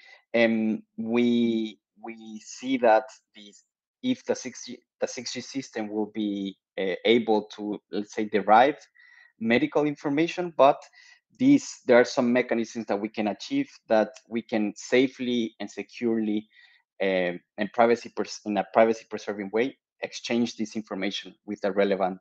Speaker 1: we see that if the 6G system will be able to, let's say, derive medical information, but there are some mechanisms that we can achieve that we can safely and securely and in a privacy preserving way exchange this information with a relevant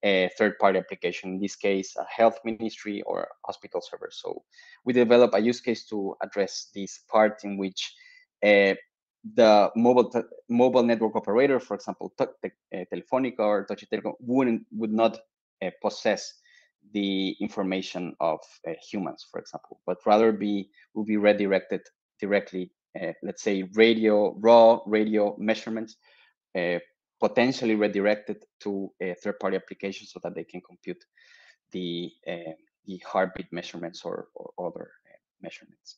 Speaker 1: third-party application, in this case, a health ministry or hospital server. So we develop a use case to address this part in which the mobile network operator, for example, Telefonica or Deutsche Telekom, would not possess the information of humans, for example, but rather will be redirected directly, let's say, raw radio measurements, potentially redirected to third-party applications so that they can compute the heartbeat measurements or other measurements.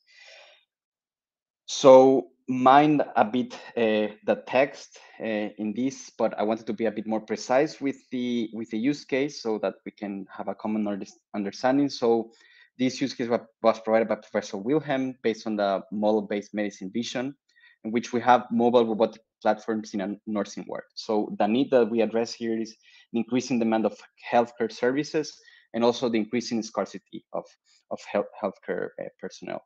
Speaker 1: So mind a bit the text in this, but I wanted to be a bit more precise with the use case so that we can have a common understanding. So this use case was provided by Professor Wilhelm based on the model-based medicine vision, in which we have mobile robotic platforms in a nursing ward. So the need that we address here is the increasing demand of healthcare services and also the increasing scarcity of healthcare personnel.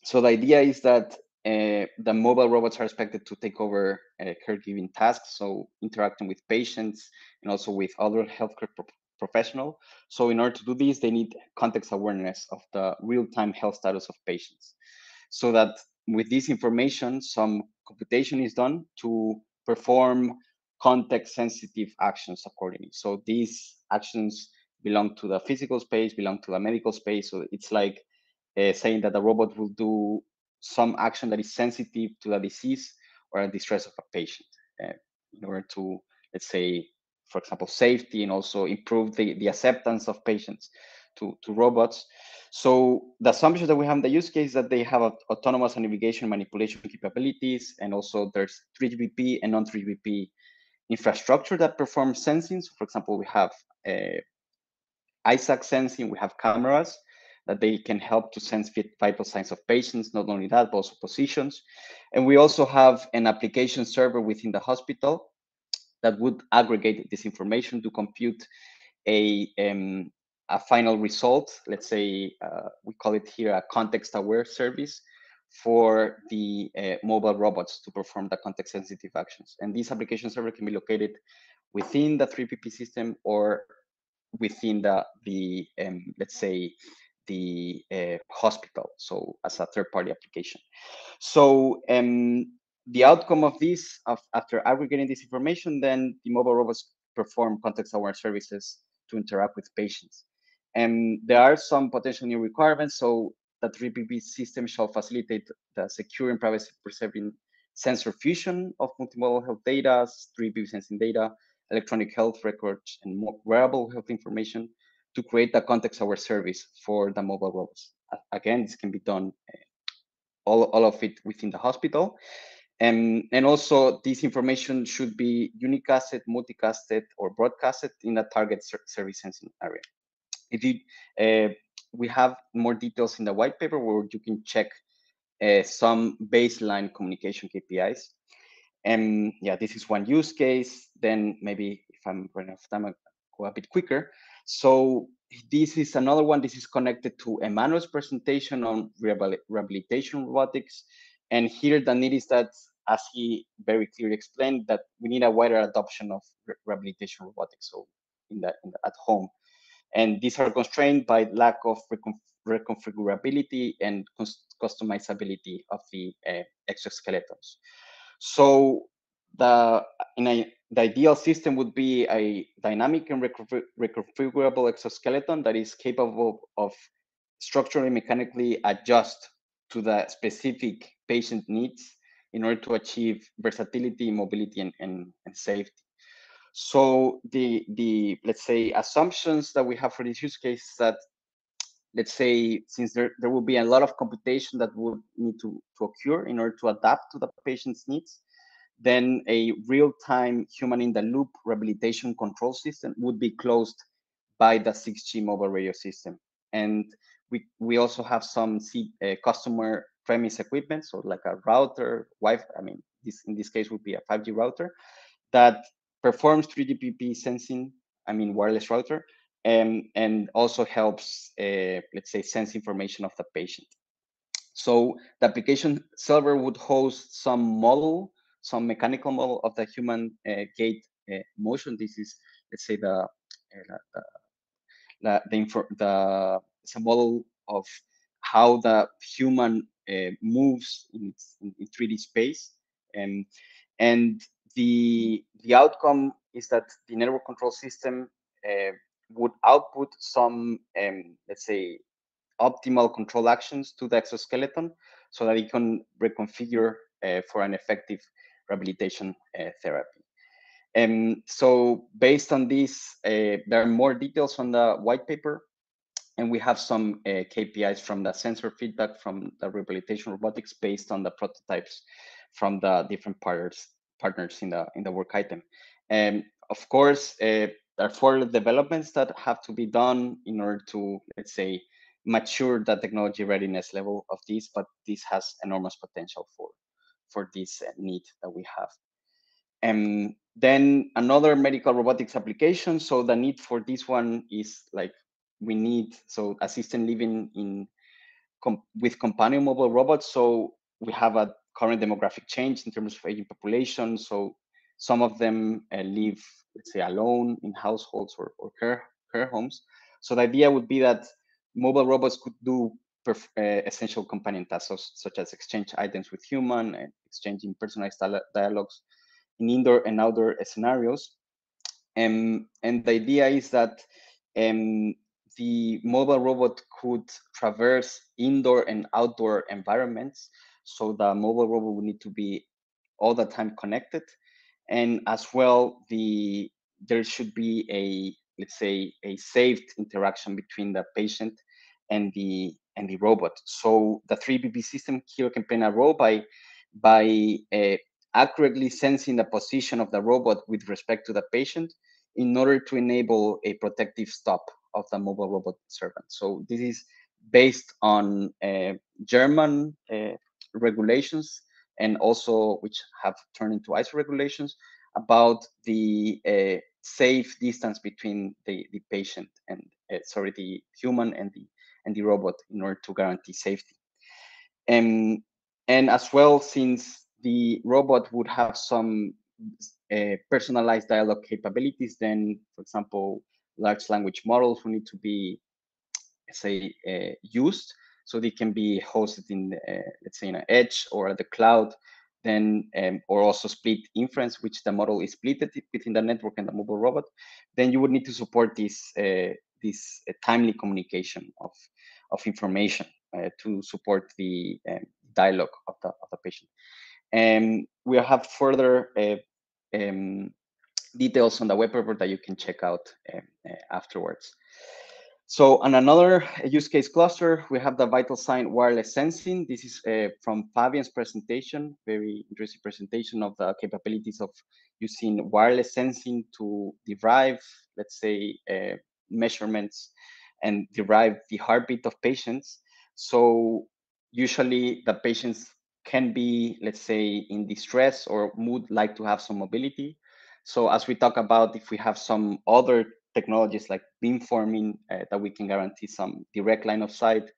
Speaker 1: So the idea is that the mobile robots are expected to take over caregiving tasks, so interacting with patients and also with other healthcare professionals. So in order to do this, they need context awareness of the real-time health status of patients, so that with this information, some computation is done to perform context-sensitive actions accordingly. So these actions belong to the physical space, belong to the medical space. So it's like saying that the robot will do some action that is sensitive to the disease or the distress of a patient in order to, let's say, for example, safety and also improve the acceptance of patients to robots. So the assumption that we have in the use case is that they have autonomous navigation manipulation capabilities, and also there's 3GPP and non-3GPP infrastructure that performs sensing. So for example, we have ISAC sensing, we have cameras that they can help to sense vital signs of patients, not only that, but also positions. And we also have an application server within the hospital that would aggregate this information to compute a final result. Let's say we call it here a context-aware service for the mobile robots to perform the context-sensitive actions. And this application server can be located within the 3PP system or within the let's say, the hospital, so as a third-party application. So the outcome of this, after aggregating this information, then the mobile robots perform context-aware services to interact with patients. And there are some potential new requirements. So the 3PP system shall facilitate the secure and privacy-preserving sensor fusion of multimodal health data, 3PP sensing data, electronic health records, and more wearable health information to create a context-aware service for the mobile robots. Again, this can be done all of it within the hospital. And also this information should be unicasted, multicasted, or broadcasted in a target service sensing area. If you, we have more details in the white paper where you can check some baseline communication KPIs. And yeah, this is one use case. Then maybe if I'm running out of time, I'll go a bit quicker. So this is another one. This is connected to Emmanuel's presentation on rehabilitation robotics. And here the need is that, as he very clearly explained, that we need a wider adoption of rehabilitation robotics. So at home. And these are constrained by lack of reconfigurability and customizability of the exoskeletons. So the ideal system would be a dynamic and reconfigurable exoskeleton that is capable of structurally mechanically adjust to the specific patient needs in order to achieve versatility, mobility, and safety. So the let's say assumptions that we have for this use case is that, let's say, since there will be a lot of computation that would need to occur in order to adapt to the patient's needs, then a real-time human-in-the-loop rehabilitation control system would be closed by the 6G mobile radio system. And we also have some customer premise equipment, so like a router, Wi-Fi. I mean, in this case would be a 5G router that performs 3GPP sensing. I mean, wireless router, and also helps, let's say, sense information of the patient. So the application server would host some model, some mechanical model of the human gait motion. This is, let's say, it's a model of how the human moves in 3D space, and the outcome is that the network control system would output some, let's say, optimal control actions to the exoskeleton so that it can reconfigure for an effective rehabilitation therapy. So based on this, there are more details on the white paper, and we have some KPIs from the sensor feedback from the rehabilitation robotics based on the prototypes from the different partners in the work item. And of course, there are further developments that have to be done in order to, let's say, mature the technology readiness level of this, but this has enormous potential for this need that we have. And then another medical robotics application. So the need for this one is like, we need, so assistant living with companion mobile robots. So we have a current demographic change in terms of aging population. So some of them live, let's say, alone in households or care homes. So the idea would be that mobile robots could do essential companion tasks, such as exchange items with human and exchanging personalized dialogues in indoor and outdoor scenarios. And the idea is that the mobile robot could traverse indoor and outdoor environments. So the mobile robot would need to be all the time connected. And as well, there should be a, let's say, a safe interaction between the patient and the robot. So the 3BB system here can play a role by accurately sensing the position of the robot with respect to the patient in order to enable a protective stop of the mobile robot servant. So this is based on German regulations, and also which have turned into ISO regulations about the safe distance between the patient and the human and the robot in order to guarantee safety. And as well, since the robot would have some personalized dialogue capabilities, then, for example, large language models will need to be, say, used, so they can be hosted in, let's say, in an edge or at the cloud, then, or also split inference, which the model is split between the network and the mobile robot. Then you would need to support this timely communication of information to support the dialogue of the patient. And we have further details on the web paper that you can check out afterwards. So on another use case cluster, we have the vital sign wireless sensing. This is from Fabian's presentation, very interesting presentation of the capabilities of using wireless sensing to derive, let's say, measurements and derive the heartbeat of patients. So usually the patients can be, let's say, in distress or would like to have some mobility. So as we talk about, if we have some other technologies like beamforming that we can guarantee some direct line of sight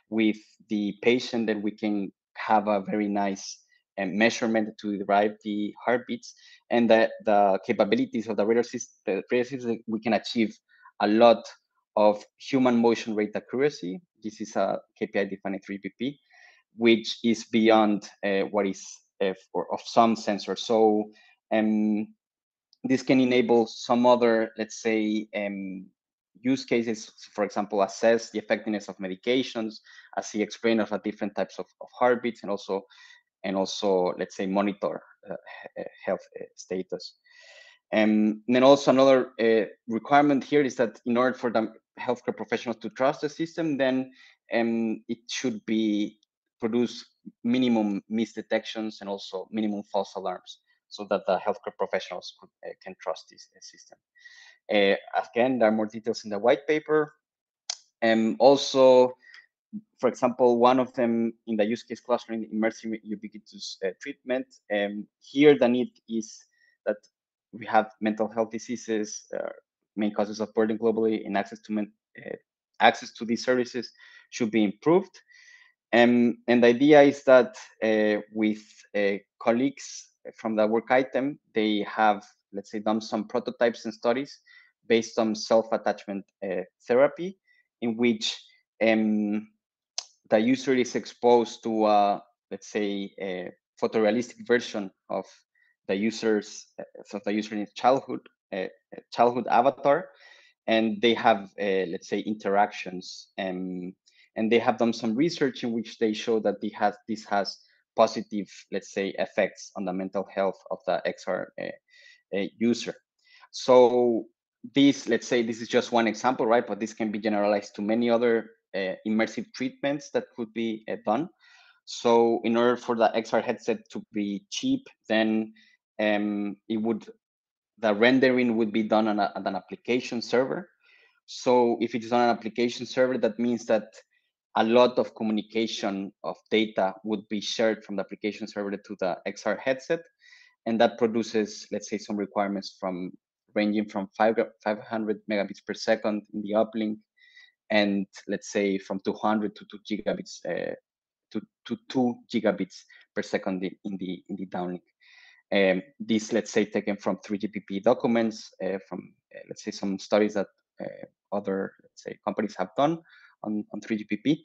Speaker 1: with the patient, then we can have a very nice measurement to derive the heartbeats, and the capabilities of the radar system, we can achieve a lot of human motion rate accuracy. This is a KPI defined in 3PP, which is beyond what is of some sensors. So this can enable some other, let's say, use cases. For example, assess the effectiveness of medications, as he explained, of different types of heartbeats, and also, let's say, monitor health status. And then also another requirement here is that in order for the healthcare professionals to trust the system, then it should be produce minimum misdetections and also minimum false alarms, so that the healthcare professionals can trust this system. Again, there are more details in the white paper. Also, for example, one of them in the use case cluster in immersive ubiquitous treatment. Here, the need is that we have mental health diseases, main causes of burden globally, and access to these services should be improved. And the idea is that with colleagues from the work item, they have, let's say, done some prototypes and studies based on self-attachment therapy, in which the user is exposed to, let's say, a photorealistic version of the user's in childhood avatar, and they have, let's say, interactions, and they have done some research in which they show that this has positive, let's say, effects on the mental health of the XR user. So this, let's say, this is just one example, right? But this can be generalized to many other immersive treatments that could be done. So in order for the XR headset to be cheap, then the rendering would be done on an application server. So if it is on an application server, that means that a lot of communication of data would be shared from the application server to the XR headset. And that produces, let's say, some requirements ranging from 500 megabits per second in the uplink, and let's say from 200 to 2 gigabits to 2 gigabits per second in the downlink. This, let's say, taken from 3GPP documents from, let's say, some studies that other, let's say, companies have done on 3GPP.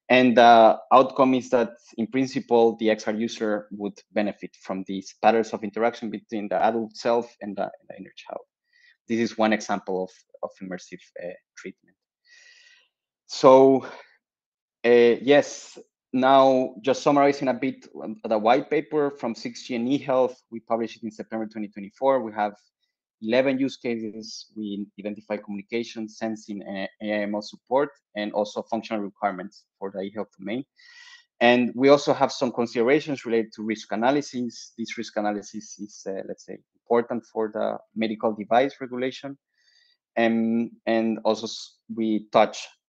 Speaker 1: And the outcome is that, in principle, the XR user would benefit from these patterns of interaction between the adult self and the inner child. This is one example of immersive treatment. So, yes, now just summarizing a bit the white paper from 6G and eHealth, we published it in September 2024. We have 11 use cases. We identify communication, sensing, and AIML support, and also functional requirements for the eHealth domain. And we also have some considerations related to risk analysis. This risk analysis is, let's say, important for the medical device regulation. And also we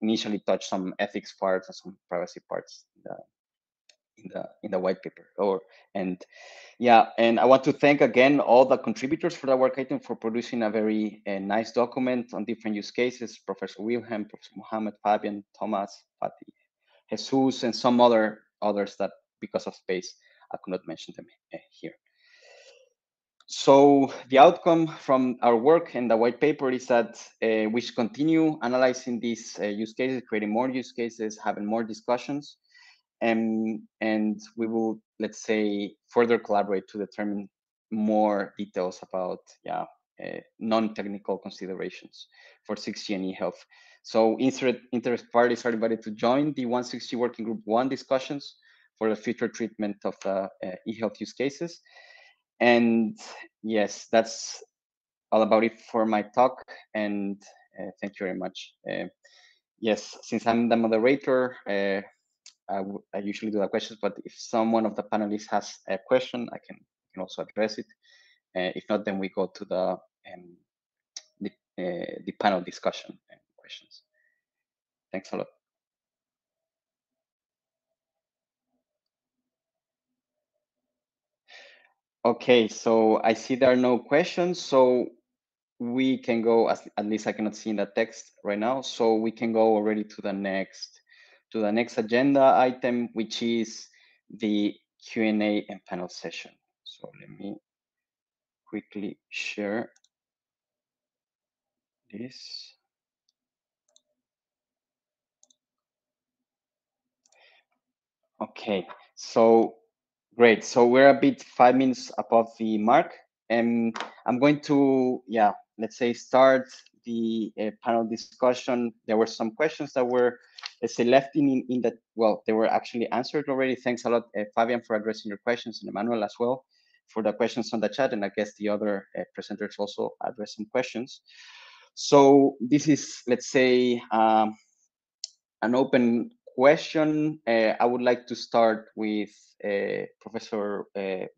Speaker 1: initially touch some ethics parts and some privacy parts in the white paper. And I want to thank again all the contributors for the work item for producing a very nice document on different use cases: Professor Wilhelm, Professor Mohammed, Fabian, Thomas, Patti, Jesus, and some others that, because of space, I could not mention them here. So the outcome from our work in the white paper is that we should continue analyzing these use cases, creating more use cases, having more discussions, and we will, let's say, further collaborate to determine more details about non-technical considerations for 6G and eHealth. So interested parties are invited to join the 160 Working Group 1 discussions for the future treatment of the eHealth use cases. And yes, that's all about it for my talk. And thank you very much. Yes, since I'm the moderator, I usually do the questions, but if someone of the panelists has a question, I can also address it. If not, then we go to the panel discussion questions. Thanks a lot. Okay, so I see there are no questions, so we can go, at least I cannot see in the text right now, so we can go already to the next agenda item, which is the Q&A and panel session. So let me quickly share this. Okay, so great. So we're a bit 5 minutes above the mark, and I'm going to, let's say, start the panel discussion. There were some questions that were, let's say, left in that, well, they were actually answered already. Thanks a lot, Fabian, for addressing your questions, and Emmanuel as well for the questions on the chat, and I guess the other presenters also addressed some questions. So this is, let's say, an open question. I would like to start with Professor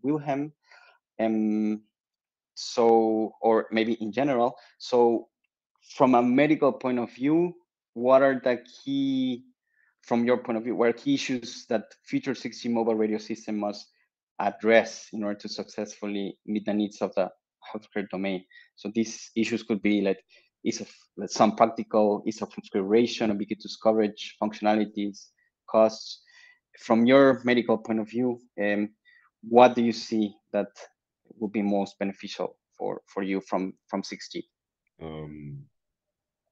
Speaker 1: Wilhelm. So, or maybe in general. So, from a medical point of view, what are the key, from your point of view, what are key issues that future 6G mobile radio system must address in order to successfully meet the needs of the healthcare domain? So these issues could be like ease of some practical ease of configuration, ubiquitous coverage, functionalities, costs. From your medical point of view, what do you see that would be most beneficial for you from 6G?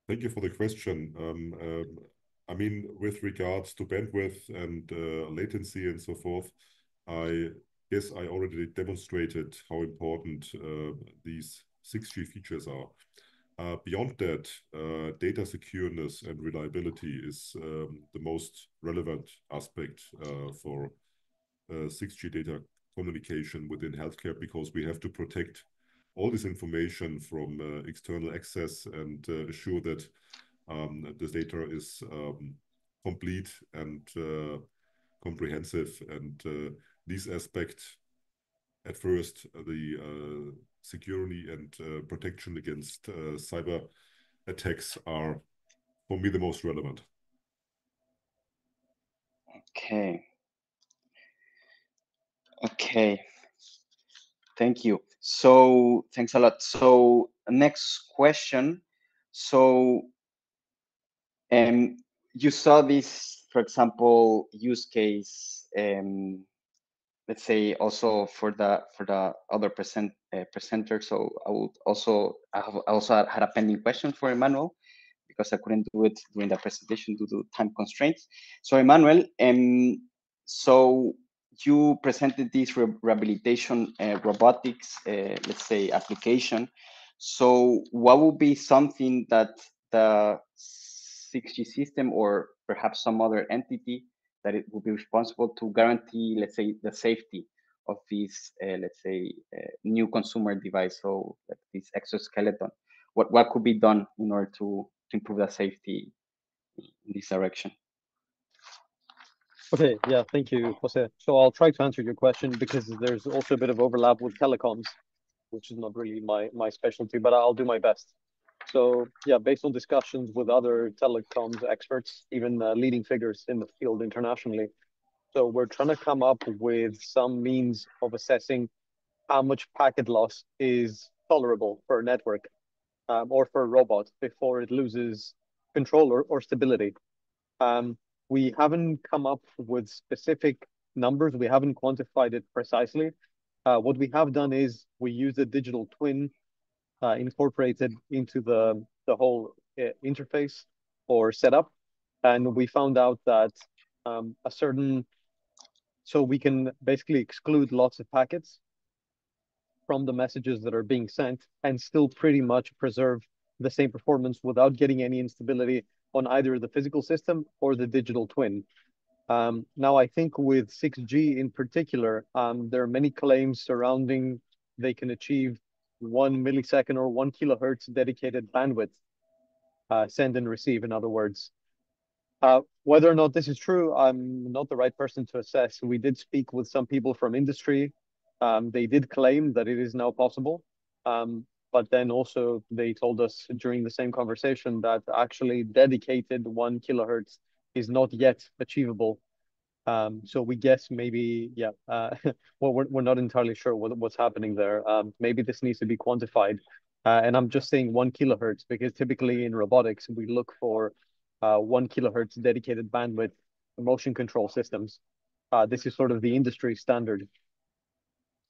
Speaker 5: Thank you for the question. I mean, with regards to bandwidth and latency and so forth, I guess I already demonstrated how important these 6G features are. Beyond that, data secureness and reliability is the most relevant aspect for 6G data communication within healthcare, because we have to protect all this information from external access and assure that the data is complete and comprehensive. And these aspects, at first, the security and protection against cyber attacks are, for me, the most relevant.
Speaker 1: Okay. Okay. Thank you. So thanks a lot. So next question. So you saw this, for example, use case, let's say also for the other presenter. So I also had a pending question for Emmanuel, because I couldn't do it during the presentation due to time constraints. So Emmanuel, so you presented this rehabilitation robotics, let's say, application. So what would be something that the 6G system, or perhaps some other entity, that it will be responsible to guarantee, let's say, the safety of this, let's say, new consumer device, so this exoskeleton? What could be done in order to improve the safety in this direction?
Speaker 4: Okay, yeah, thank you, Jose. So I'll try to answer your question, because there's also a bit of overlap with telecoms, which is not really my specialty, but I'll do my best. So yeah, based on discussions with other telecoms experts, even leading figures in the field internationally, so we're trying to come up with some means of assessing how much packet loss is tolerable for a network, or for a robot, before it loses control or stability. We haven't come up with specific numbers. We haven't quantified it precisely. What we have done is we use a digital twin incorporated into the whole interface or setup, and we found out that so we can basically exclude lots of packets from the messages that are being sent, and still pretty much preserve the same performance without getting any instability on either the physical system or the digital twin. Now, I think with 6G in particular, there are many claims surrounding they can achieve 1 millisecond or 1 kilohertz dedicated bandwidth, send and receive, in other words. Whether or not this is true, I'm not the right person to assess. We did speak with some people from industry. They did claim that it is now possible, But then also they told us during the same conversation that actually dedicated 1 kilohertz is not yet achievable. So we guess maybe, yeah, well, we're not entirely sure what's happening there. Maybe this needs to be quantified. And I'm just saying 1 kilohertz because typically in robotics, we look for 1 kilohertz dedicated bandwidth motion control systems. This is sort of the industry standard.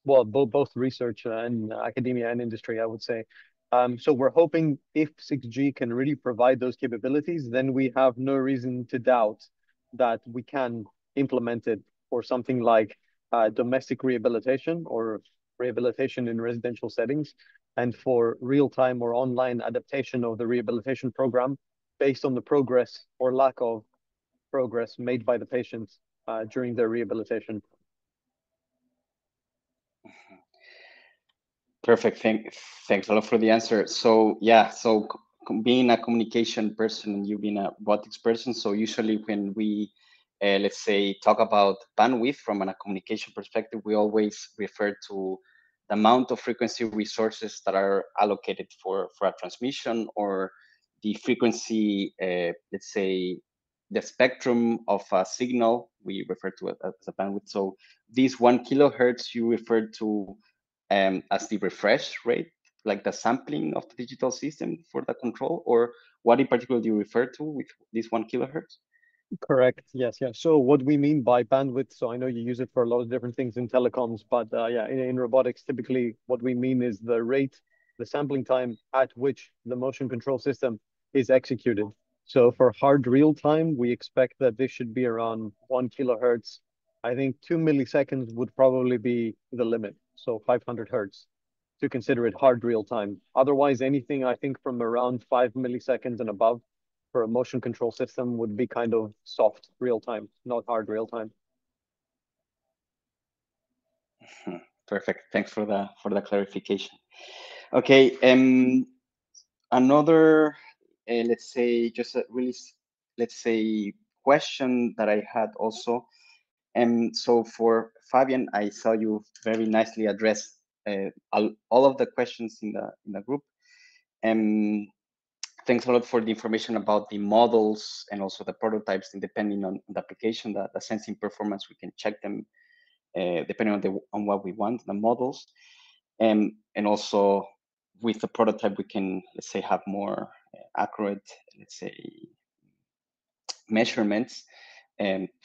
Speaker 4: Well, both research and academia and industry, I would say. So we're hoping if 6G can really provide those capabilities, then we have no reason to doubt that we can implement it for something like domestic rehabilitation or rehabilitation in residential settings, and for real-time or online adaptation of the rehabilitation program based on the progress or lack of progress made by the patients during their rehabilitation.
Speaker 1: Perfect. Thanks a lot for the answer. So yeah, so being a communication person and you being a robotics person, so usually when we let's say talk about bandwidth from a communication perspective, we always refer to the amount of frequency resources that are allocated for a transmission, or the frequency, let's say the spectrum of a signal, we refer to it as a bandwidth. So this 1 kilohertz you refer to as the refresh rate, like the sampling of the digital system for the control, or what in particular do you refer to with this 1 kilohertz?
Speaker 4: Correct. Yes. Yeah. So what we mean by bandwidth, so I know you use it for a lot of different things in telecoms, but yeah, in robotics, typically what we mean is the rate, the sampling time at which the motion control system is executed. So for hard real time, we expect that this should be around 1 kilohertz. I think 2 milliseconds would probably be the limit. So 500 hertz to consider it hard real time. Otherwise, anything I think from around 5 milliseconds and above for a motion control system would be kind of soft real time, not hard real time.
Speaker 1: Perfect. Thanks for the clarification. Okay. Another, let's say, just a really, let's say, question that I had also. So for Fabian, I saw you very nicely address all of the questions in the group. Thanks a lot for the information about the models and also the prototypes, and depending on the application, the sensing performance, we can check them depending on what we want, the models. And also with the prototype, we can, let's say, have more accurate, let's say, measurements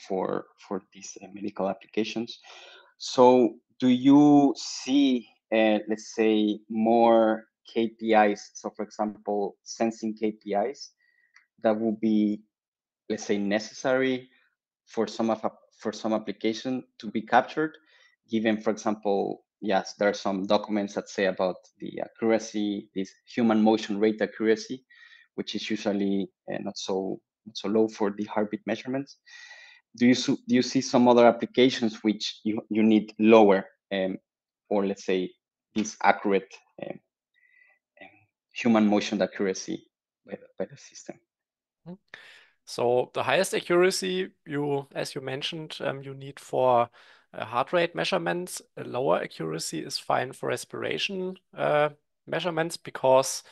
Speaker 1: for these medical applications. So do you see, let's say, more KPIs? So for example, sensing KPIs that will be, let's say, necessary for some application to be captured, given, for example, yes, there are some documents that say about the accuracy, this human motion rate accuracy, which is usually not so low for the heartbeat measurements. Do you see some other applications which you need lower, or let's say this accurate human motion accuracy by the system?
Speaker 2: So the highest accuracy as you mentioned, you need for heart rate measurements. A lower accuracy is fine for respiration measurements because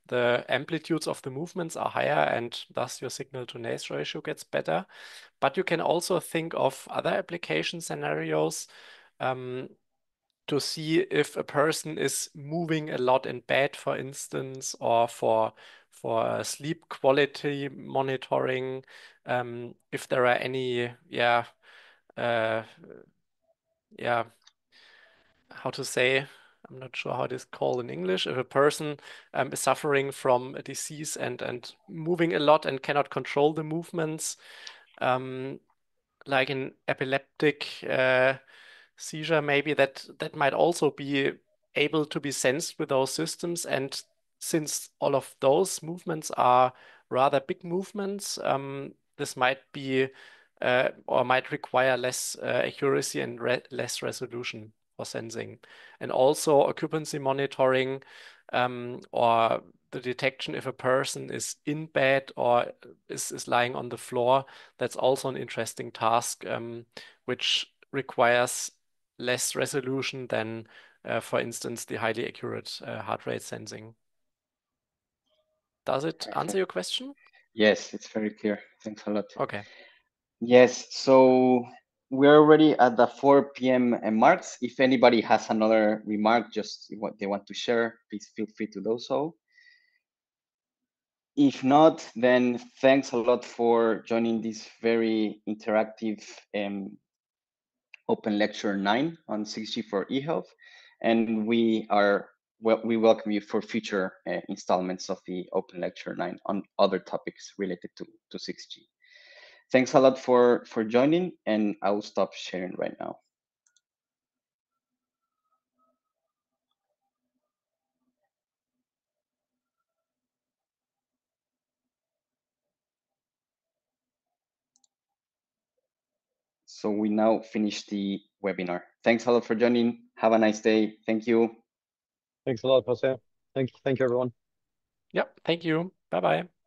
Speaker 2: the amplitudes of the movements are higher and thus your signal to noise ratio gets better. But you can also think of other application scenarios to see if a person is moving a lot in bed, for instance, or for sleep quality monitoring, if there are any, how to say, I'm not sure how it is called in English. If a person is suffering from a disease and moving a lot and cannot control the movements, like an epileptic seizure, maybe that might also be able to be sensed with those systems. And since all of those movements are rather big movements, this might be or might require less accuracy and less resolution for sensing. And also occupancy monitoring or the detection if a person is in bed or is lying on the floor. That's also an interesting task, which requires less resolution than for instance, the highly accurate heart rate sensing. Does it answer your question?
Speaker 1: Yes, it's very clear. Thanks a lot.
Speaker 2: Okay.
Speaker 1: Yes, so we're already at the 4 p.m. marks. If anybody has another remark, just what they want to share, please feel free to do so. If not, then thanks a lot for joining this very interactive Open Lecture 9 on 6G for eHealth. And we welcome you for future installments of the Open Lecture 9 on other topics related to 6G. Thanks a lot for joining, and I will stop sharing right now. So we now finish the webinar. Thanks a lot for joining. Have a nice day. Thank you.
Speaker 4: Thanks a lot, Jose. Thank you, everyone.
Speaker 2: Yep. Thank you. Bye-bye.